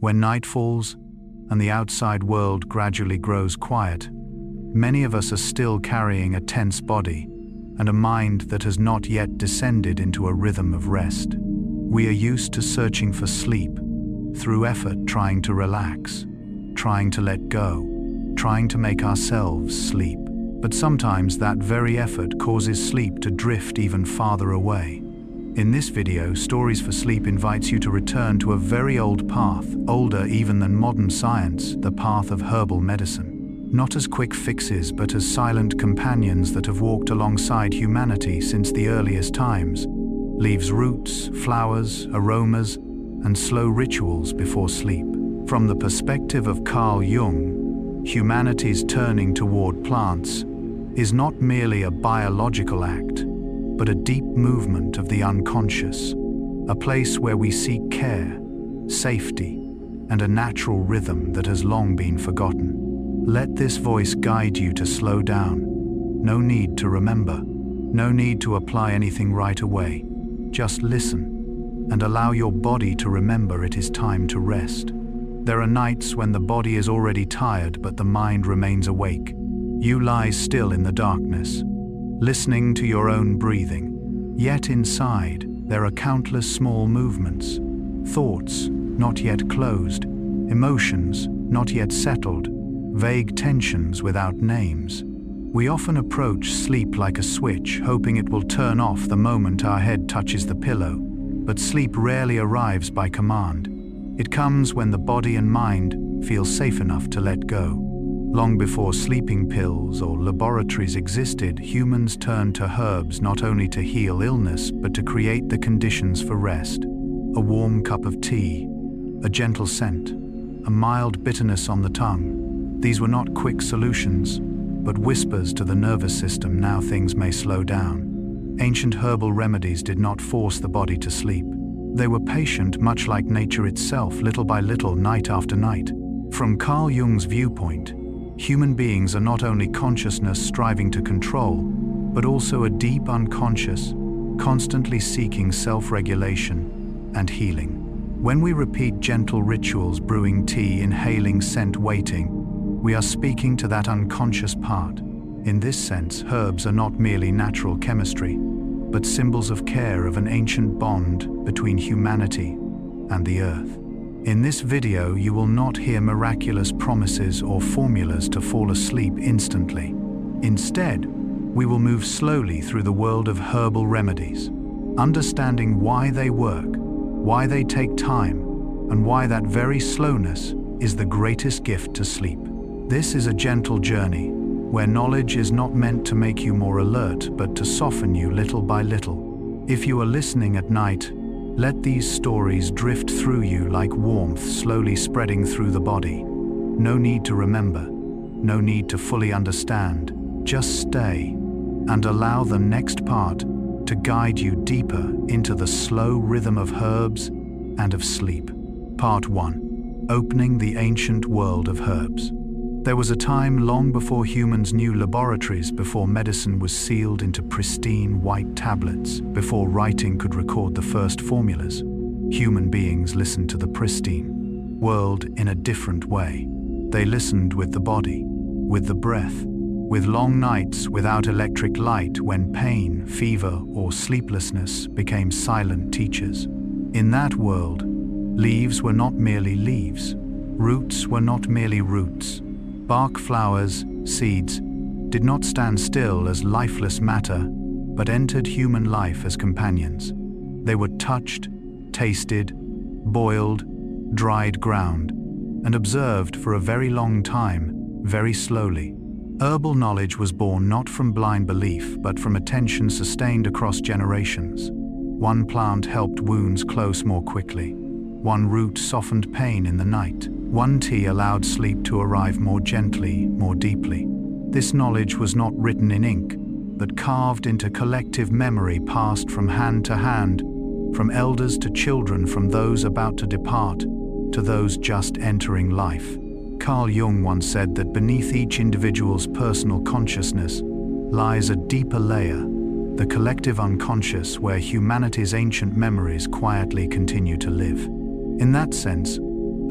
When night falls and the outside world gradually grows quiet, many of us are still carrying a tense body and a mind that has not yet descended into a rhythm of rest. We are used to searching for sleep, through effort trying to relax, trying to let go, trying to make ourselves sleep. But sometimes that very effort causes sleep to drift even farther away. In this video, Stories for Sleep invites you to return to a very old path, older even than modern science, the path of herbal medicine. Not as quick fixes, but as silent companions that have walked alongside humanity since the earliest times. Leaves roots, flowers, aromas, and slow rituals before sleep. From the perspective of Carl Jung, humanity's turning toward plants is not merely a biological act, but a deep movement of the unconscious, a place where we seek care, safety, and a natural rhythm that has long been forgotten. Let this voice guide you to slow down. No need to remember, no need to apply anything right away. Just listen and allow your body to remember it is time to rest. There are nights when the body is already tired but the mind remains awake. You lie still in the darkness, listening to your own breathing. Yet inside, there are countless small movements, thoughts not yet closed, emotions not yet settled, vague tensions without names. We often approach sleep like a switch, hoping it will turn off the moment our head touches the pillow. But sleep rarely arrives by command. It comes when the body and mind feel safe enough to let go. Long before sleeping pills or laboratories existed, humans turned to herbs not only to heal illness, but to create the conditions for rest. A warm cup of tea, a gentle scent, a mild bitterness on the tongue. These were not quick solutions, but whispers to the nervous system, now things may slow down. Ancient herbal remedies did not force the body to sleep. They were patient, much like nature itself, little by little, night after night. From Carl Jung's viewpoint, human beings are not only consciousness striving to control, but also a deep unconscious, constantly seeking self-regulation and healing. When we repeat gentle rituals, brewing tea, inhaling scent, waiting, we are speaking to that unconscious part. In this sense, herbs are not merely natural chemistry, but symbols of care, of an ancient bond between humanity and the earth. In this video, you will not hear miraculous promises or formulas to fall asleep instantly. Instead, we will move slowly through the world of herbal remedies, understanding why they work, why they take time, and why that very slowness is the greatest gift to sleep. This is a gentle journey, where knowledge is not meant to make you more alert, but to soften you little by little. If you are listening at night, let these stories drift through you like warmth slowly spreading through the body. No need to remember, no need to fully understand. Just stay and allow the next part to guide you deeper into the slow rhythm of herbs and of sleep. Part 1. Opening the ancient world of herbs. There was a time long before humans knew laboratories, before medicine was sealed into pristine white tablets, before writing could record the first formulas. Human beings listened to the pristine world in a different way. They listened with the body, with the breath, with long nights without electric light, when pain, fever, or sleeplessness became silent teachers. In that world, leaves were not merely leaves, roots were not merely roots. Bark, flowers, seeds did not stand still as lifeless matter, but entered human life as companions. They were touched, tasted, boiled, dried, ground, and observed for a very long time, very slowly. Herbal knowledge was born not from blind belief, but from attention sustained across generations. One plant helped wounds close more quickly. One root softened pain in the night. One tea allowed sleep to arrive more gently, more deeply. This knowledge was not written in ink, but carved into collective memory, passed from hand to hand, from elders to children, from those about to depart to those just entering life. Carl Jung once said that beneath each individual's personal consciousness lies a deeper layer, the collective unconscious, where humanity's ancient memories quietly continue to live. In that sense,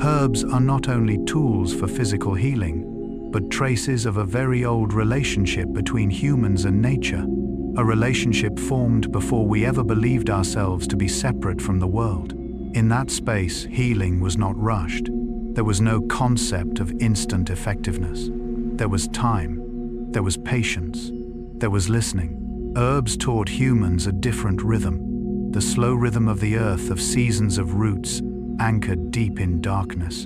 Herbs are not only tools for physical healing, but traces of a very old relationship between humans and nature, a relationship formed before we ever believed ourselves to be separate from the world. In that space, healing was not rushed. There was no concept of instant effectiveness. There was time, there was patience, there was listening. Herbs taught humans a different rhythm, the slow rhythm of the earth, of seasons of roots anchored deep in darkness.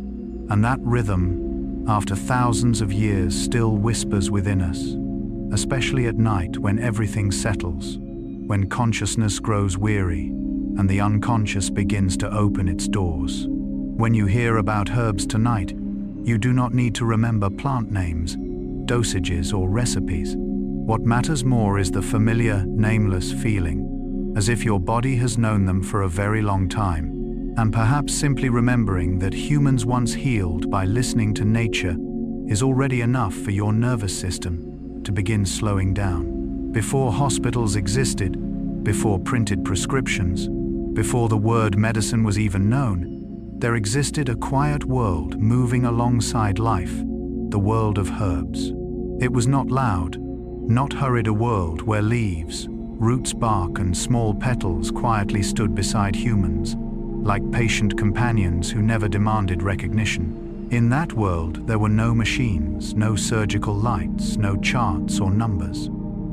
And that rhythm, after thousands of years, still whispers within us, especially at night when everything settles, when consciousness grows weary and the unconscious begins to open its doors. When you hear about herbs tonight, you do not need to remember plant names, dosages, or recipes. What matters more is the familiar, nameless feeling, as if your body has known them for a very long time. And perhaps simply remembering that humans once healed by listening to nature is already enough for your nervous system to begin slowing down. Before hospitals existed, before printed prescriptions, before the word medicine was even known, there existed a quiet world moving alongside life, the world of herbs. It was not loud, not hurried, a world where leaves, roots, bark, and small petals quietly stood beside humans, like patient companions who never demanded recognition. In that world, there were no machines, no surgical lights, no charts or numbers.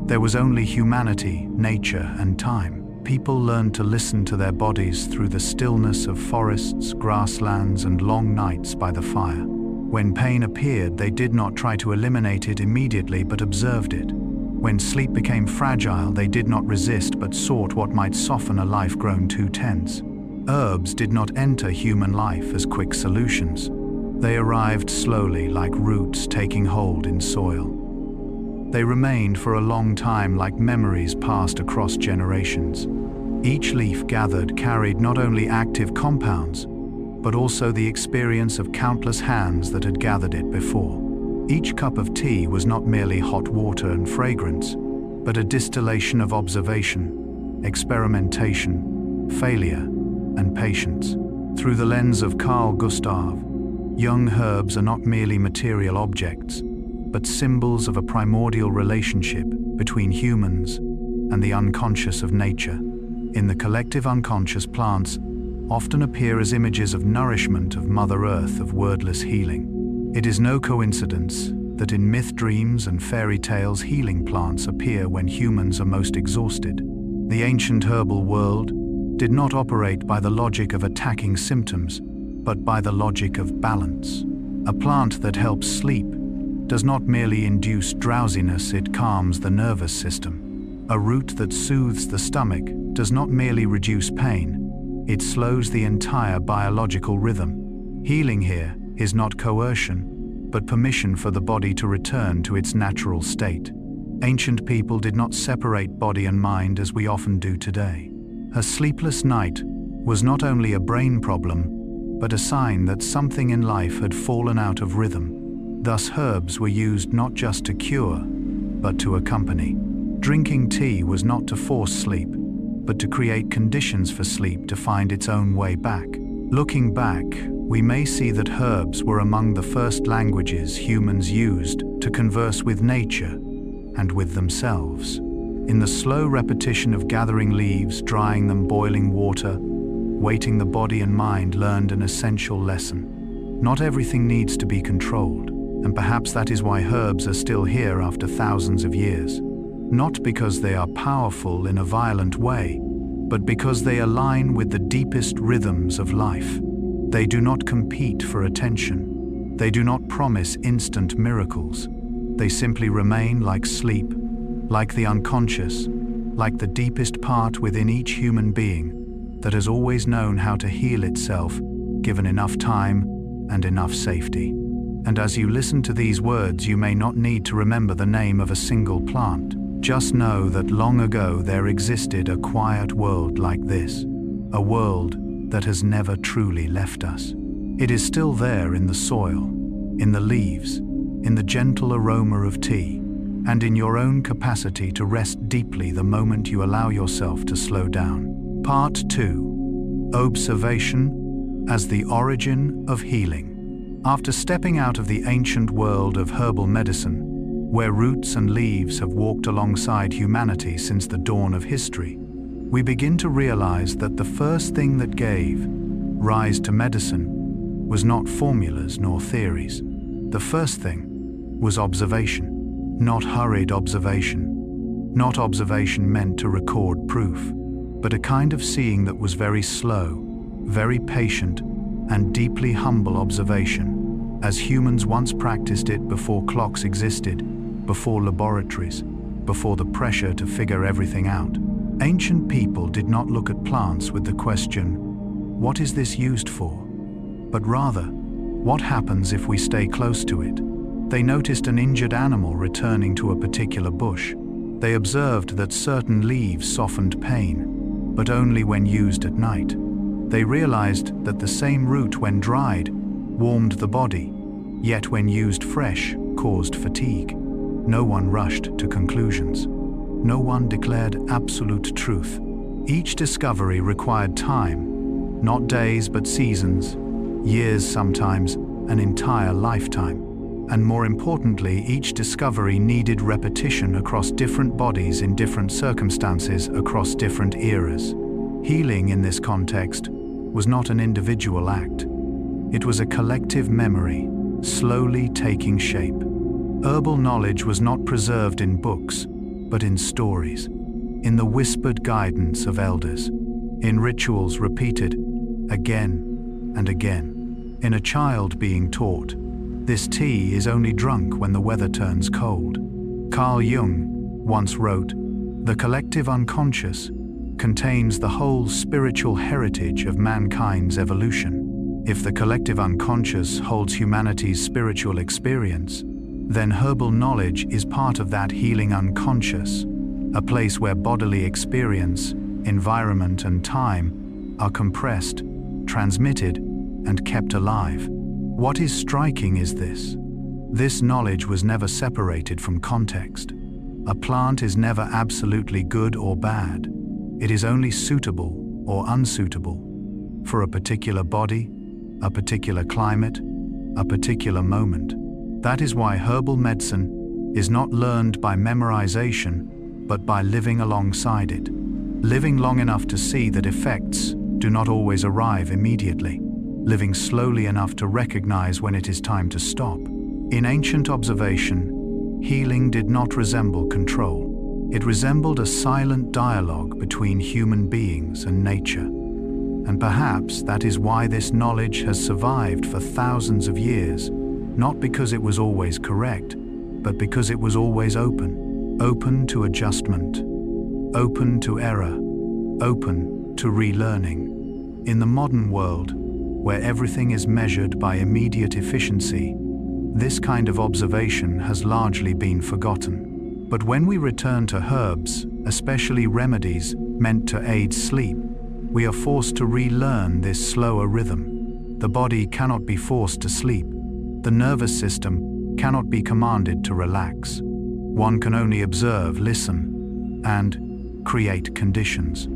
There was only humanity, nature, and time. People learned to listen to their bodies through the stillness of forests, grasslands, and long nights by the fire. When pain appeared, they did not try to eliminate it immediately but observed it. When sleep became fragile, they did not resist but sought what might soften a life grown too tense. Herbs did not enter human life as quick solutions. They arrived slowly, like roots taking hold in soil. They remained for a long time, like memories passed across generations. Each leaf gathered carried not only active compounds, but also the experience of countless hands that had gathered it before. Each cup of tea was not merely hot water and fragrance, but a distillation of observation, experimentation, failure, and patience. Through the lens of Carl Gustav, young herbs are not merely material objects, but symbols of a primordial relationship between humans and the unconscious of nature. In the collective unconscious, plants often appear as images of nourishment, of Mother Earth, of wordless healing. It is no coincidence that in myth, dreams, and fairy tales, healing plants appear when humans are most exhausted. The ancient herbal world did not operate by the logic of attacking symptoms, but by the logic of balance. A plant that helps sleep does not merely induce drowsiness, it calms the nervous system. A root that soothes the stomach does not merely reduce pain, it slows the entire biological rhythm. Healing here is not coercion, but permission for the body to return to its natural state. Ancient people did not separate body and mind as we often do today. A sleepless night was not only a brain problem, but a sign that something in life had fallen out of rhythm. Thus, herbs were used not just to cure, but to accompany. Drinking tea was not to force sleep, but to create conditions for sleep to find its own way back. Looking back, we may see that herbs were among the first languages humans used to converse with nature and with themselves. In the slow repetition of gathering leaves, drying them, boiling water, waiting, the body and mind learned an essential lesson. Not everything needs to be controlled, and perhaps that is why herbs are still here after thousands of years. Not because they are powerful in a violent way, but because they align with the deepest rhythms of life. They do not compete for attention. They do not promise instant miracles. They simply remain like sleep, like the unconscious, like the deepest part within each human being that has always known how to heal itself, given enough time and enough safety. And as you listen to these words, you may not need to remember the name of a single plant. Just know that long ago there existed a quiet world like this, a world that has never truly left us. It is still there in the soil, in the leaves, in the gentle aroma of tea, and in your own capacity to rest deeply the moment you allow yourself to slow down. Part 2. Observation, as the origin of healing. After stepping out of the ancient world of herbal medicine, where roots and leaves have walked alongside humanity since the dawn of history, we begin to realize that the first thing that gave rise to medicine was not formulas nor theories. The first thing was observation, not hurried observation, not observation meant to record proof, but a kind of seeing that was very slow, very patient, and deeply humble observation, as humans once practiced it before clocks existed, before laboratories, before the pressure to figure everything out. Ancient people did not look at plants with the question, "What is this used for?" but rather, "What happens if we stay close to it?" They noticed an injured animal returning to a particular bush. They observed that certain leaves softened pain, but only when used at night. They realized that the same root, when dried, warmed the body, yet when used fresh, caused fatigue. No one rushed to conclusions. No one declared absolute truth. Each discovery required time, not days but seasons, years sometimes, an entire lifetime. And more importantly, each discovery needed repetition across different bodies in different circumstances across different eras. Healing in this context was not an individual act. It was a collective memory, slowly taking shape. Herbal knowledge was not preserved in books, but in stories, in the whispered guidance of elders, in rituals repeated again and again. In a child being taught, "This tea is only drunk when the weather turns cold." Carl Jung once wrote, "The collective unconscious contains the whole spiritual heritage of mankind's evolution." If the collective unconscious holds humanity's spiritual experience, then herbal knowledge is part of that healing unconscious, a place where bodily experience, environment, and time are compressed, transmitted, and kept alive. What is striking is this knowledge was never separated from context. A plant is never absolutely good or bad. It is only suitable or unsuitable for a particular body, a particular climate, a particular moment. That is why herbal medicine is not learned by memorization, but by living alongside it. Living long enough to see that effects do not always arrive immediately. Living slowly enough to recognize when it is time to stop. In ancient observation, healing did not resemble control. It resembled a silent dialogue between human beings and nature. And perhaps that is why this knowledge has survived for thousands of years, not because it was always correct, but because it was always open. Open to adjustment, open to error, open to relearning. In the modern world, where everything is measured by immediate efficiency, this kind of observation has largely been forgotten. But when we return to herbs, especially remedies meant to aid sleep, we are forced to relearn this slower rhythm. The body cannot be forced to sleep. The nervous system cannot be commanded to relax. One can only observe, listen, and create conditions.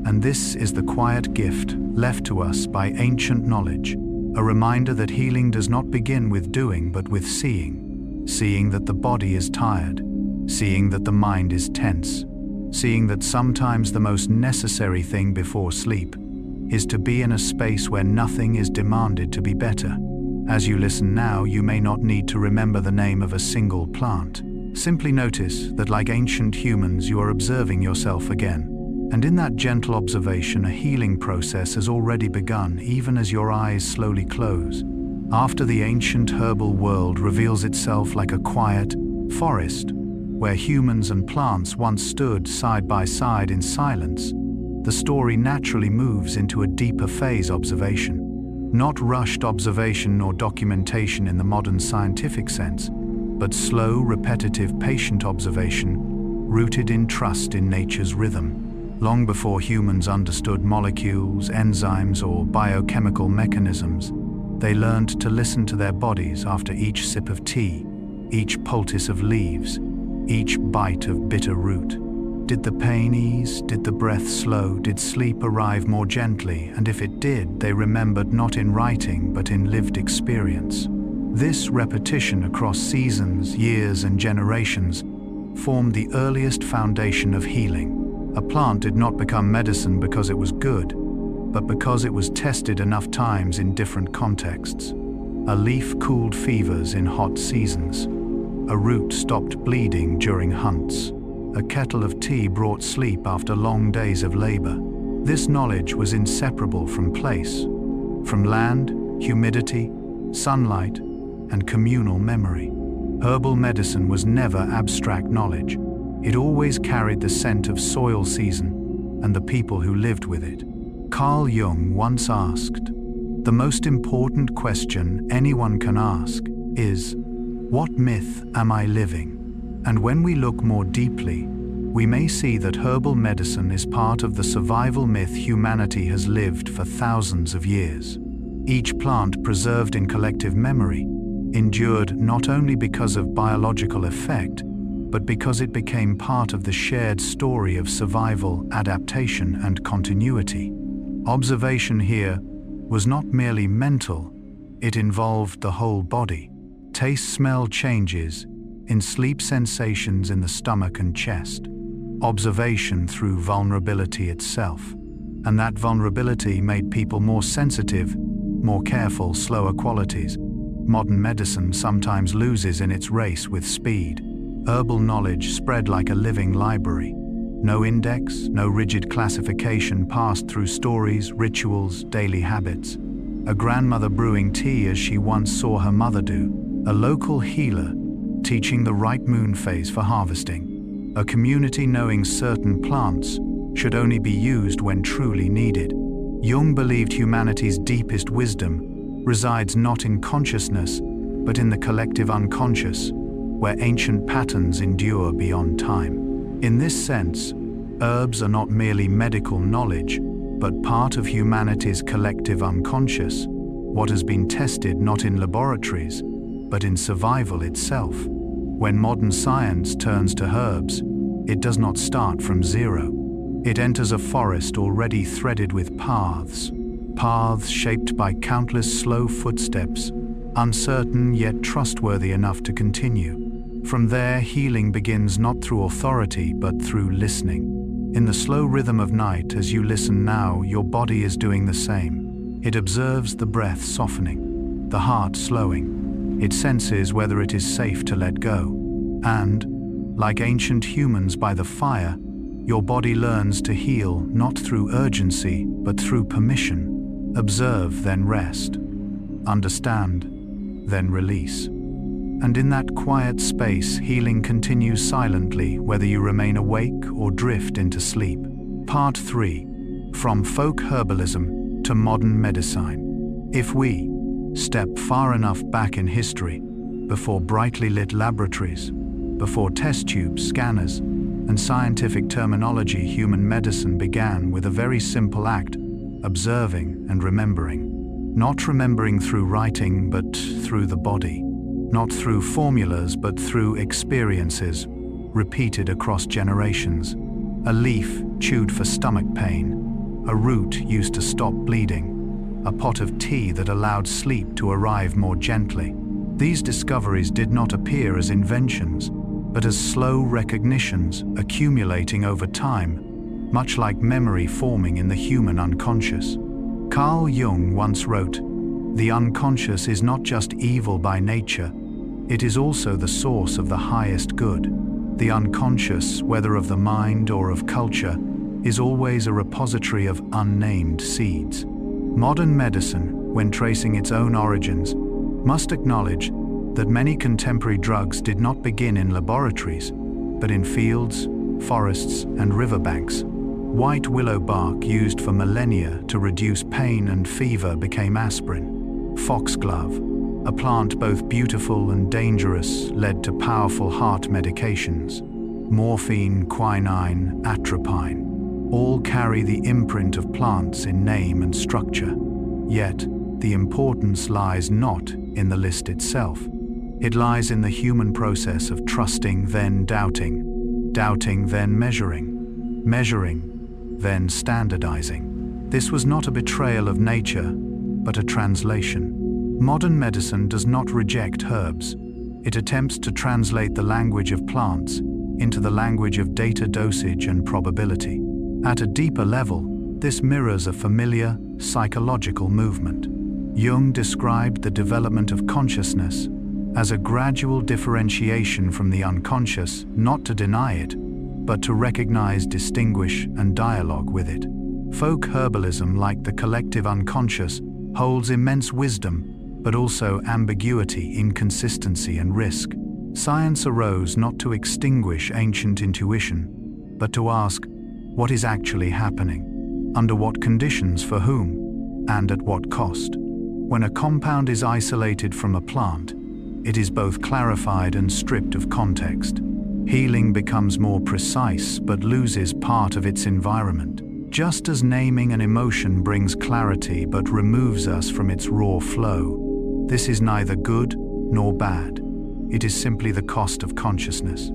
And this is the quiet gift left to us by ancient knowledge, a reminder that healing does not begin with doing but with seeing. Seeing that the body is tired, seeing that the mind is tense, seeing that sometimes the most necessary thing before sleep is to be in a space where nothing is demanded to be better. As you listen now, you may not need to remember the name of a single plant. Simply notice that, like ancient humans, you are observing yourself again. And in that gentle observation, a healing process has already begun, even as your eyes slowly close. After the ancient herbal world reveals itself like a quiet forest, where humans and plants once stood side by side in silence, the story naturally moves into a deeper phase observation. Not rushed observation nor documentation in the modern scientific sense, but slow, repetitive, patient observation, rooted in trust in nature's rhythm. Long before humans understood molecules, enzymes, or biochemical mechanisms, they learned to listen to their bodies after each sip of tea, each poultice of leaves, each bite of bitter root. Did the pain ease? Did the breath slow? Did sleep arrive more gently? And if it did, they remembered not in writing but in lived experience. This repetition across seasons, years, and generations formed the earliest foundation of healing. A plant did not become medicine because it was good, but because it was tested enough times in different contexts. A leaf cooled fevers in hot seasons. A root stopped bleeding during hunts. A kettle of tea brought sleep after long days of labor. This knowledge was inseparable from place, from land, humidity, sunlight, and communal memory. Herbal medicine was never abstract knowledge. It always carried the scent of soil season and the people who lived with it. Carl Jung once asked, "The most important question anyone can ask is, what myth am I living?" And when we look more deeply, we may see that herbal medicine is part of the survival myth humanity has lived for thousands of years. Each plant preserved in collective memory endured not only because of biological effect, but because it became part of the shared story of survival, adaptation, and continuity. Observation here was not merely mental, it involved the whole body. Taste-smell changes in sleep, sensations in the stomach and chest. Observation through vulnerability itself. And that vulnerability made people more sensitive, more careful, slower qualities. Modern medicine sometimes loses in its race with speed. Herbal knowledge spread like a living library. No index, no rigid classification passed through stories, rituals, daily habits. A grandmother brewing tea as she once saw her mother do. A local healer teaching the right moon phase for harvesting. A community knowing certain plants should only be used when truly needed. Jung believed humanity's deepest wisdom resides not in consciousness, but in the collective unconscious, where ancient patterns endure beyond time. In this sense, herbs are not merely medical knowledge, but part of humanity's collective unconscious, what has been tested not in laboratories, but in survival itself. When modern science turns to herbs, it does not start from zero. It enters a forest already threaded with paths shaped by countless slow footsteps, uncertain yet trustworthy enough to continue. From there, healing begins not through authority, but through listening. In the slow rhythm of night, as you listen now, your body is doing the same. It observes the breath softening, the heart slowing. It senses whether it is safe to let go. And, like ancient humans by the fire, your body learns to heal not through urgency, but through permission. Observe, then rest. Understand, then release. And in that quiet space, healing continues silently, whether you remain awake or drift into sleep. Part 3. From folk herbalism to modern medicine. If we step far enough back in history, before brightly lit laboratories, before test tubes, scanners, and scientific terminology, human medicine began with a very simple act: observing and remembering. Not remembering through writing, but through the body. Not through formulas, but through experiences, repeated across generations. A leaf chewed for stomach pain. A root used to stop bleeding. A pot of tea that allowed sleep to arrive more gently. These discoveries did not appear as inventions, but as slow recognitions accumulating over time, much like memory forming in the human unconscious. Carl Jung once wrote, "The unconscious is not just evil by nature, it is also the source of the highest good." The unconscious, whether of the mind or of culture, is always a repository of unnamed seeds. Modern medicine, when tracing its own origins, must acknowledge that many contemporary drugs did not begin in laboratories, but in fields, forests, and riverbanks. White willow bark used for millennia to reduce pain and fever became aspirin. Foxglove, a plant both beautiful and dangerous, led to powerful heart medications. Morphine, quinine, atropine, all carry the imprint of plants in name and structure. Yet, the importance lies not in the list itself. It lies in the human process of trusting, then doubting, doubting, then measuring, measuring, then standardizing. This was not a betrayal of nature, but a translation. Modern medicine does not reject herbs. It attempts to translate the language of plants into the language of data dosage and probability. At a deeper level, this mirrors a familiar psychological movement. Jung described the development of consciousness as a gradual differentiation from the unconscious, not to deny it, but to recognize, distinguish, and dialogue with it. Folk herbalism, like the collective unconscious, holds immense wisdom, but also ambiguity, inconsistency, and risk. Science arose not to extinguish ancient intuition, but to ask, what is actually happening? Under what conditions, for whom, and at what cost? When a compound is isolated from a plant, it is both clarified and stripped of context. Healing becomes more precise but loses part of its environment. Just as naming an emotion brings clarity but removes us from its raw flow, this is neither good nor bad. It is simply the cost of consciousness.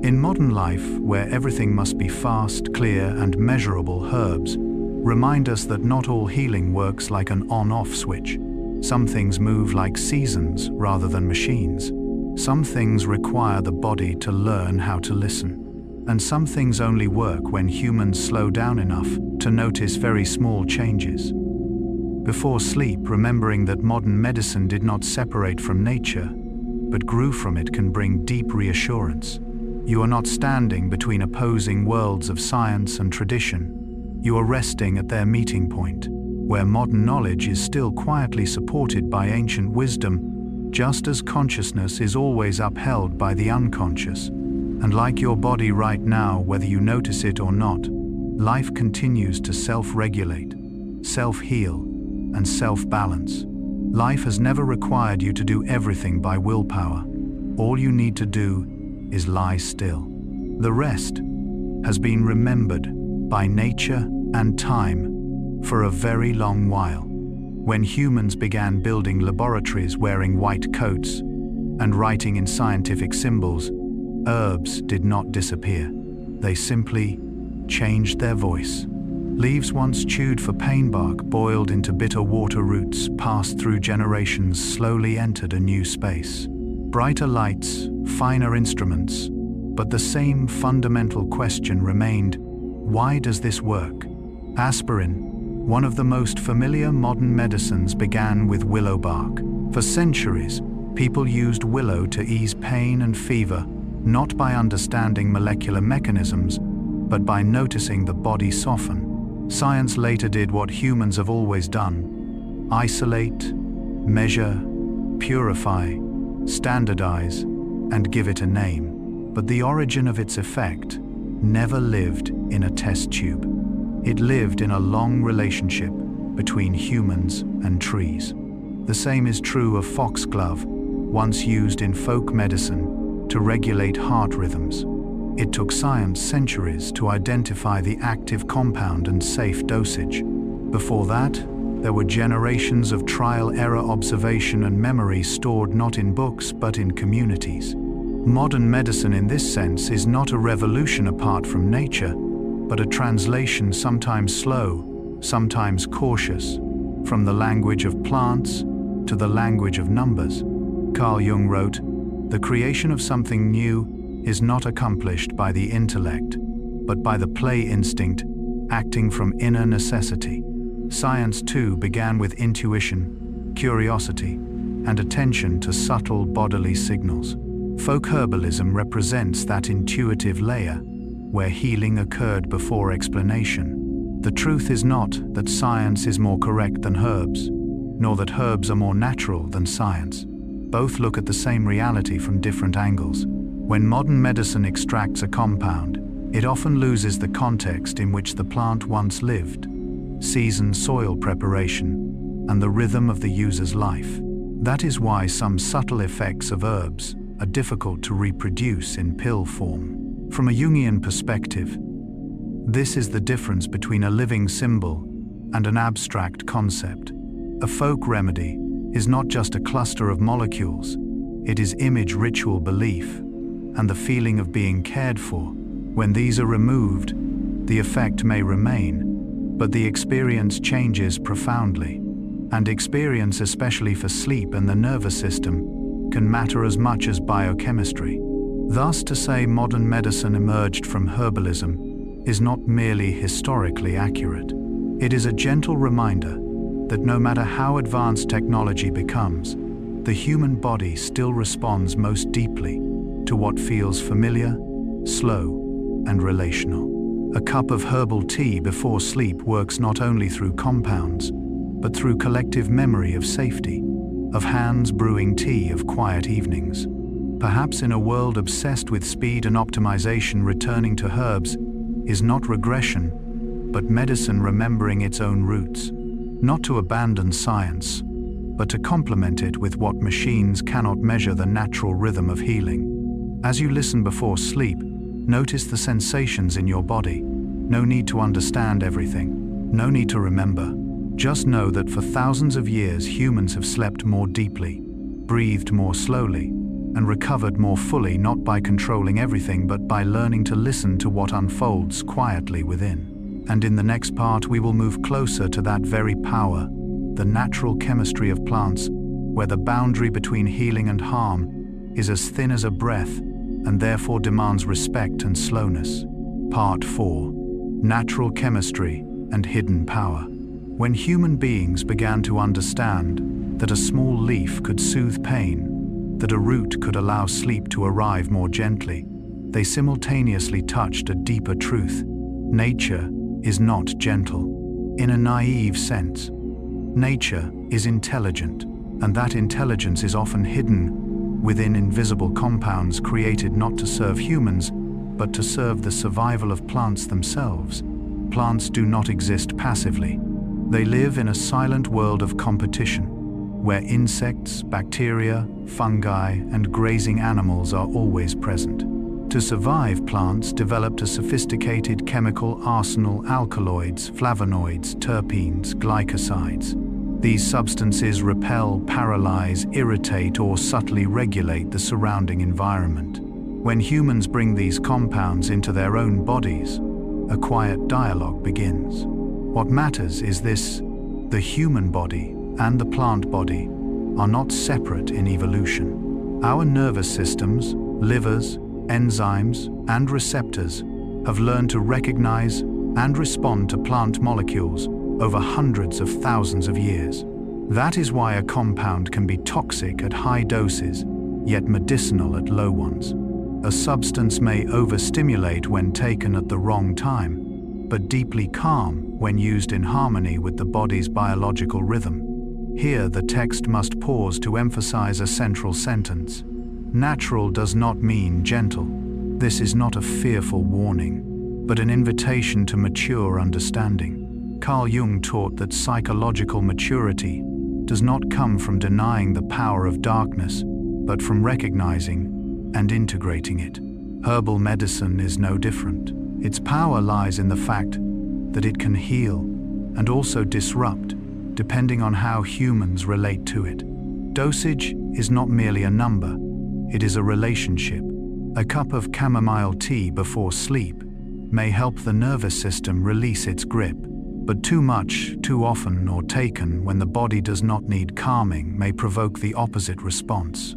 In modern life, where everything must be fast, clear, and measurable, herbs remind us that not all healing works like an on-off switch. Some things move like seasons rather than machines. Some things require the body to learn how to listen. And some things only work when humans slow down enough to notice very small changes. Before sleep, remembering that modern medicine did not separate from nature, but grew from it, can bring deep reassurance. You are not standing between opposing worlds of science and tradition. You are resting at their meeting point, where modern knowledge is still quietly supported by ancient wisdom, just as consciousness is always upheld by the unconscious. And like your body right now, whether you notice it or not, life continues to self-regulate, self-heal, and self-balance. Life has never required you to do everything by willpower. All you need to do is lie still. The rest has been remembered by nature and time for a very long while. When humans began building laboratories wearing white coats and writing in scientific symbols, herbs did not disappear. They simply changed their voice. Leaves once chewed for pain bark boiled into bitter water roots passed through generations slowly entered a new space. Brighter lights, finer instruments, but the same fundamental question remained: why does this work? Aspirin, one of the most familiar modern medicines, began with willow bark. For centuries, people used willow to ease pain and fever, not by understanding molecular mechanisms, but by noticing the body soften. Science later did what humans have always done: isolate, measure, purify, standardize, and give it a name. But the origin of its effect never lived in a test tube. It lived in a long relationship between humans and trees. The same is true of foxglove, once used in folk medicine to regulate heart rhythms. It took science centuries to identify the active compound and safe dosage. Before that, there were generations of trial-error observation and memory stored not in books but in communities. Modern medicine in this sense is not a revolution apart from nature, but a translation, sometimes slow, sometimes cautious, from the language of plants to the language of numbers. Carl Jung wrote, "The creation of something new is not accomplished by the intellect, but by the play instinct acting from inner necessity." Science too began with intuition, curiosity, and attention to subtle bodily signals. Folk herbalism represents that intuitive layer, where healing occurred before explanation. The truth is not that science is more correct than herbs, nor that herbs are more natural than science. Both look at the same reality from different angles. When modern medicine extracts a compound, it often loses the context in which the plant once lived, season, soil preparation, and the rhythm of the user's life. That is why some subtle effects of herbs are difficult to reproduce in pill form. From a Jungian perspective, this is the difference between a living symbol and an abstract concept. A folk remedy is not just a cluster of molecules, it is image, ritual, belief, and the feeling of being cared for. When these are removed, The effect may remain, but the experience changes profoundly. And experience, especially for sleep and the nervous system, can matter as much as biochemistry. Thus, to say modern medicine emerged from herbalism is not merely historically accurate. It is a gentle reminder that no matter how advanced technology becomes, the human body still responds most deeply to what feels familiar, slow, and relational. A cup of herbal tea before sleep works not only through compounds, but through collective memory of safety, of hands brewing tea of quiet evenings. Perhaps in a world obsessed with speed and optimization, returning to herbs is not regression, but medicine remembering its own roots. Not to abandon science, but to complement it with what machines cannot measure: the natural rhythm of healing. As you listen before sleep, notice the sensations in your body. No need to understand everything, no need to remember. Just know that for thousands of years humans have slept more deeply, breathed more slowly, and recovered more fully, not by controlling everything but by learning to listen to what unfolds quietly within. And in the next part we will move closer to that very power, the natural chemistry of plants, where the boundary between healing and harm is as thin as a breath and therefore demands respect and slowness. Part 4. Natural chemistry and hidden power. When human beings began to understand that a small leaf could soothe pain, that a root could allow sleep to arrive more gently, they simultaneously touched a deeper truth. Nature is not gentle. In a naive sense, nature is intelligent, and that intelligence is often hidden within invisible compounds created not to serve humans, but to serve the survival of plants themselves. Plants do not exist passively. They live in a silent world of competition, where insects, bacteria, fungi, and grazing animals are always present. To survive, plants developed a sophisticated chemical arsenal: alkaloids, flavonoids, terpenes, glycosides. These substances repel, paralyze, irritate, or subtly regulate the surrounding environment. When humans bring these compounds into their own bodies, a quiet dialogue begins. What matters is this: the human body and the plant body are not separate in evolution. Our nervous systems, livers, enzymes, and receptors have learned to recognize and respond to plant molecules over hundreds of thousands of years. That is why a compound can be toxic at high doses, yet medicinal at low ones. A substance may overstimulate when taken at the wrong time, but deeply calm when used in harmony with the body's biological rhythm. Here, the text must pause to emphasize a central sentence. Natural does not mean gentle. This is not a fearful warning, but an invitation to mature understanding. Carl Jung taught that psychological maturity does not come from denying the power of darkness, but from recognizing and integrating it. Herbal medicine is no different. Its power lies in the fact that it can heal and also disrupt, depending on how humans relate to it. Dosage is not merely a number. It is a relationship. A cup of chamomile tea before sleep may help the nervous system release its grip, but too much, too often, or taken when the body does not need calming may provoke the opposite response.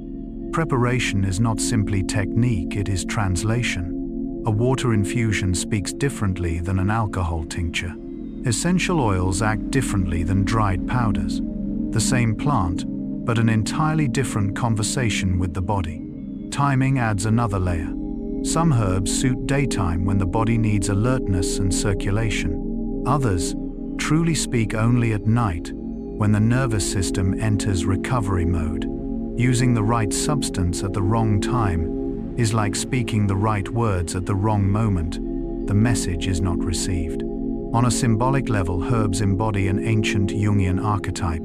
Preparation is not simply technique, it is translation. A water infusion speaks differently than an alcohol tincture. Essential oils act differently than dried powders. The same plant, but an entirely different conversation with the body. Timing adds another layer. Some herbs suit daytime when the body needs alertness and circulation. Others truly speak only at night when the nervous system enters recovery mode. Using the right substance at the wrong time is like speaking the right words at the wrong moment. The message is not received. On a symbolic level, herbs embody an ancient Jungian archetype,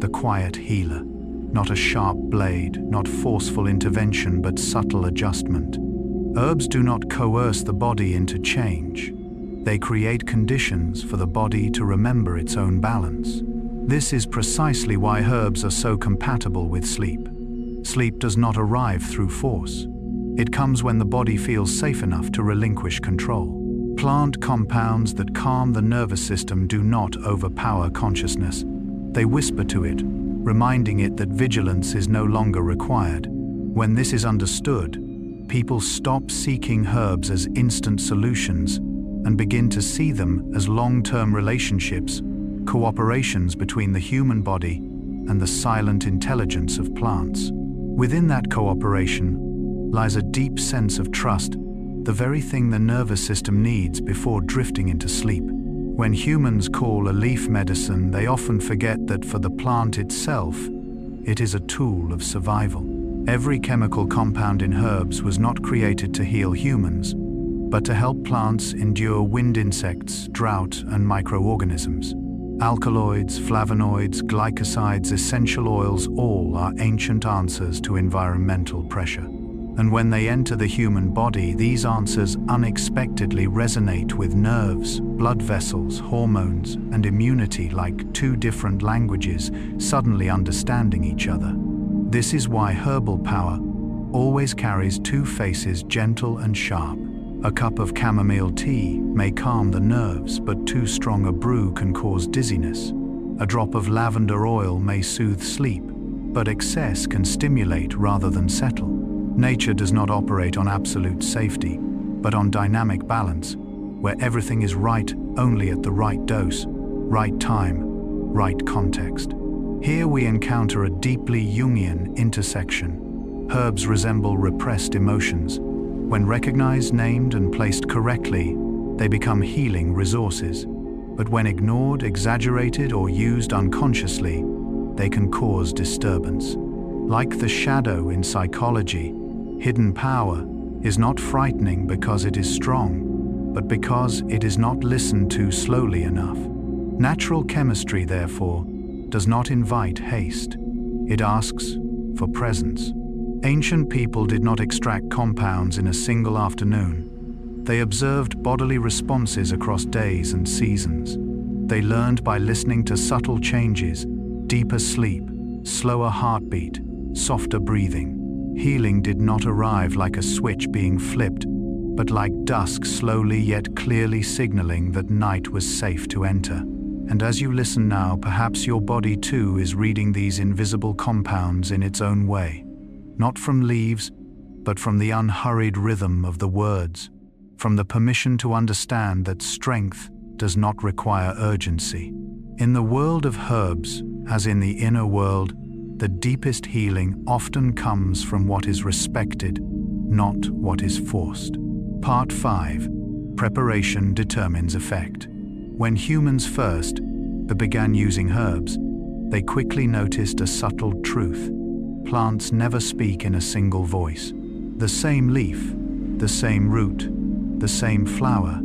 the quiet healer. Not a sharp blade, not forceful intervention, but subtle adjustment. Herbs do not coerce the body into change. They create conditions for the body to remember its own balance. This is precisely why herbs are so compatible with sleep. Sleep does not arrive through force. It comes when the body feels safe enough to relinquish control. Plant compounds that calm the nervous system do not overpower consciousness. They whisper to it, reminding it that vigilance is no longer required. When this is understood, people stop seeking herbs as instant solutions and begin to see them as long-term relationships, cooperations between the human body and the silent intelligence of plants. Within that cooperation lies a deep sense of trust, the very thing the nervous system needs before drifting into sleep. When humans call a leaf medicine, they often forget that for the plant itself, it is a tool of survival. Every chemical compound in herbs was not created to heal humans, but to help plants endure wind insects, drought, and microorganisms. Alkaloids, flavonoids, glycosides, essential oils, all are ancient answers to environmental pressure. And when they enter the human body, these answers unexpectedly resonate with nerves, blood vessels, hormones, and immunity like two different languages suddenly understanding each other. This is why herbal power always carries two faces, gentle and sharp. A cup of chamomile tea may calm the nerves, but too strong a brew can cause dizziness. A drop of lavender oil may soothe sleep, but excess can stimulate rather than settle. Nature does not operate on absolute safety, but on dynamic balance, where everything is right only at the right dose, right time, right context. Here we encounter a deeply Jungian intersection. Herbs resemble repressed emotions. When recognized, named, and placed correctly, they become healing resources. But when ignored, exaggerated, or used unconsciously, they can cause disturbance. Like the shadow in psychology, hidden power is not frightening because it is strong, but because it is not listened to slowly enough. Natural chemistry, therefore, does not invite haste. It asks for presence. Ancient people did not extract compounds in a single afternoon. They observed bodily responses across days and seasons. They learned by listening to subtle changes, deeper sleep, slower heartbeat, softer breathing. Healing did not arrive like a switch being flipped, but like dusk slowly yet clearly signaling that night was safe to enter. And as you listen now, perhaps your body too is reading these invisible compounds in its own way. Not from leaves, but from the unhurried rhythm of the words, from the permission to understand that strength does not require urgency. In the world of herbs, as in the inner world, the deepest healing often comes from what is respected, not what is forced. Part 5. Preparation determines effect. When humans first began using herbs, they quickly noticed a subtle truth. Plants never speak in a single voice. The same leaf, the same root, the same flower,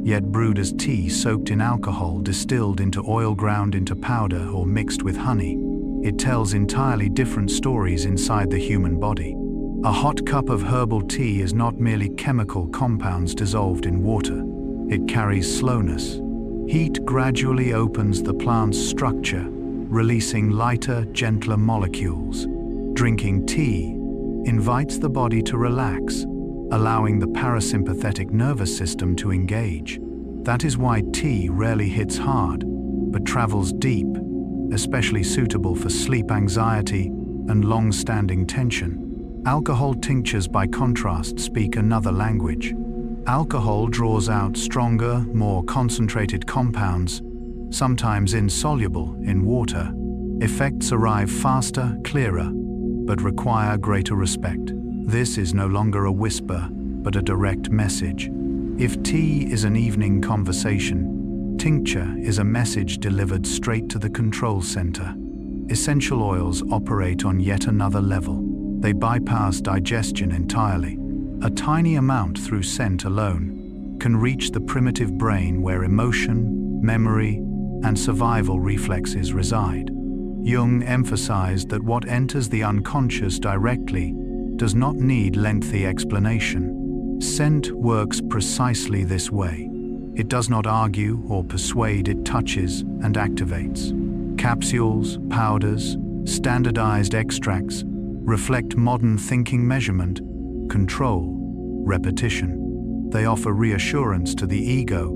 yet brewed as tea, soaked in alcohol, distilled into oil, ground into powder, or mixed with honey, it tells entirely different stories inside the human body. A hot cup of herbal tea is not merely chemical compounds dissolved in water. It carries slowness. Heat gradually opens the plant's structure, releasing lighter, gentler molecules. Drinking tea invites the body to relax, allowing the parasympathetic nervous system to engage. That is why tea rarely hits hard, but travels deep, especially suitable for sleep anxiety and long-standing tension. Alcohol tinctures, by contrast, speak another language. Alcohol draws out stronger, more concentrated compounds, sometimes insoluble in water. Effects arrive faster, clearer, but require greater respect. This is no longer a whisper, but a direct message. If tea is an evening conversation, tincture is a message delivered straight to the control center. Essential oils operate on yet another level. They bypass digestion entirely. A tiny amount through scent alone can reach the primitive brain where emotion, memory, and survival reflexes reside. Jung emphasized that what enters the unconscious directly does not need lengthy explanation. Scent works precisely this way. It does not argue or persuade, it touches and activates. Capsules, powders, standardized extracts reflect modern thinking: measurement, control, repetition. They offer reassurance to the ego.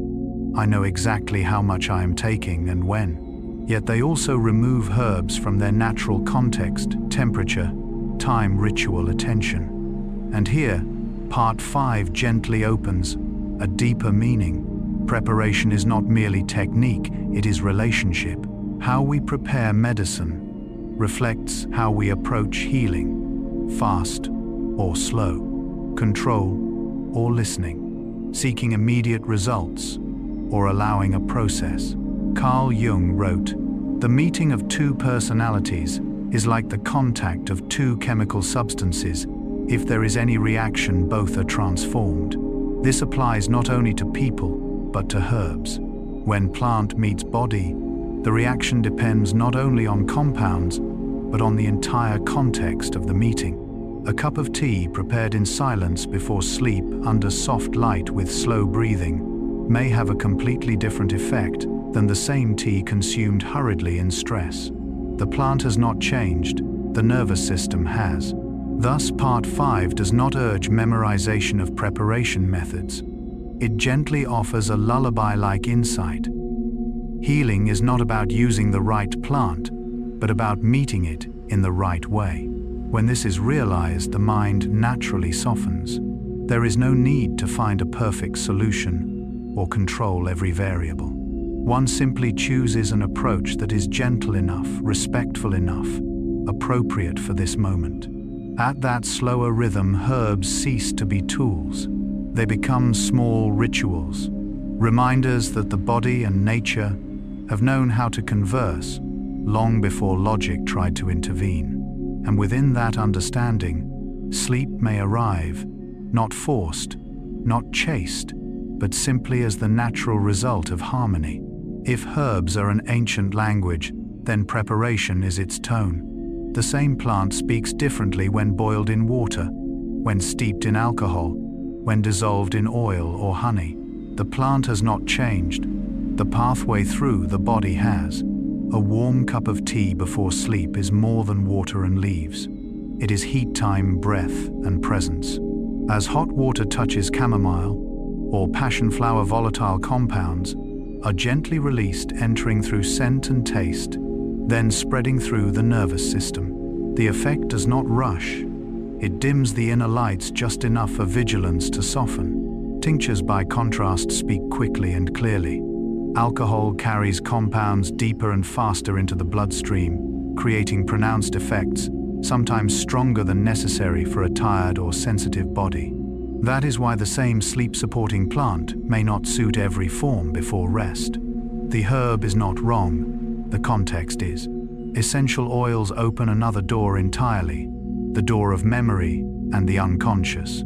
I know exactly how much I am taking and when. Yet they also remove herbs from their natural context, temperature, time, ritual, attention. And here, part 5 gently opens a deeper meaning. Preparation is not merely technique, it is relationship. How we prepare medicine reflects how we approach healing, fast or slow, control or listening, seeking immediate results or allowing a process. Carl Jung wrote, "The meeting of two personalities is like the contact of two chemical substances. If there is any reaction, both are transformed." This applies not only to people, but to herbs. When plant meets body, the reaction depends not only on compounds, but on the entire context of the meeting. A cup of tea prepared in silence before sleep under soft light with slow breathing may have a completely different effect than the same tea consumed hurriedly in stress. The plant has not changed, the nervous system has. Thus, part 5 does not urge memorization of preparation methods. It gently offers a lullaby-like insight. Healing is not about using the right plant, but about meeting it in the right way. When this is realized, the mind naturally softens. There is no need to find a perfect solution or control every variable. One simply chooses an approach that is gentle enough, respectful enough, appropriate for this moment. At that slower rhythm, herbs cease to be tools. They become small rituals, reminders that the body and nature have known how to converse long before logic tried to intervene. And within that understanding, sleep may arrive, not forced, not chased, but simply as the natural result of harmony. If herbs are an ancient language, then preparation is its tone. The same plant speaks differently when boiled in water, when steeped in alcohol, when dissolved in oil or honey. The plant has not changed. The pathway through the body has. A warm cup of tea before sleep is more than water and leaves. It is heat, time, breath, and presence. As hot water touches chamomile, or passion flower, volatile compounds are gently released, entering through scent and taste, then spreading through the nervous system. The effect does not rush. It dims the inner lights just enough for vigilance to soften. Tinctures, by contrast, speak quickly and clearly. Alcohol carries compounds deeper and faster into the bloodstream, creating pronounced effects, sometimes stronger than necessary for a tired or sensitive body. That is why the same sleep-supporting plant may not suit every form before rest. The herb is not wrong, the context is. Essential oils open another door entirely, the door of memory and the unconscious.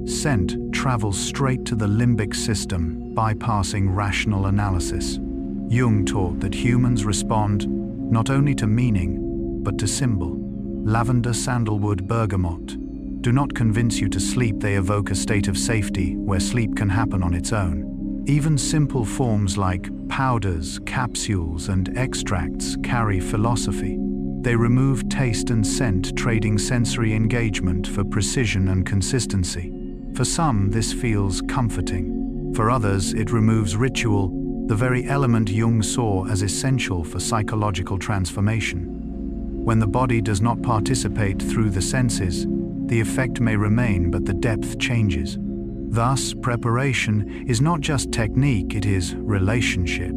Scent travels straight to the limbic system, bypassing rational analysis. Jung taught that humans respond not only to meaning, but to symbol. Lavender, sandalwood, bergamot do not convince you to sleep, they evoke a state of safety where sleep can happen on its own. Even simple forms like powders, capsules, and extracts carry philosophy. They remove taste and scent, trading sensory engagement for precision and consistency. For some, this feels comforting. For others, it removes ritual, the very element Jung saw as essential for psychological transformation. When the body does not participate through the senses, the effect may remain, but the depth changes. Thus, preparation is not just technique, it is relationship.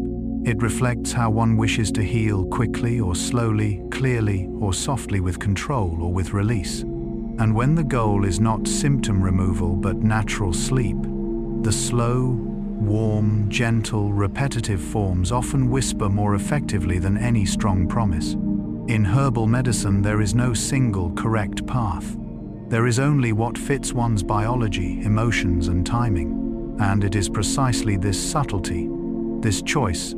It reflects how one wishes to heal, quickly or slowly, clearly or softly, with control or with release. And when the goal is not symptom removal but natural sleep, the slow, warm, gentle, repetitive forms often whisper more effectively than any strong promise. In herbal medicine, there is no single correct path. There is only what fits one's biology, emotions, and timing. And it is precisely this subtlety, this choice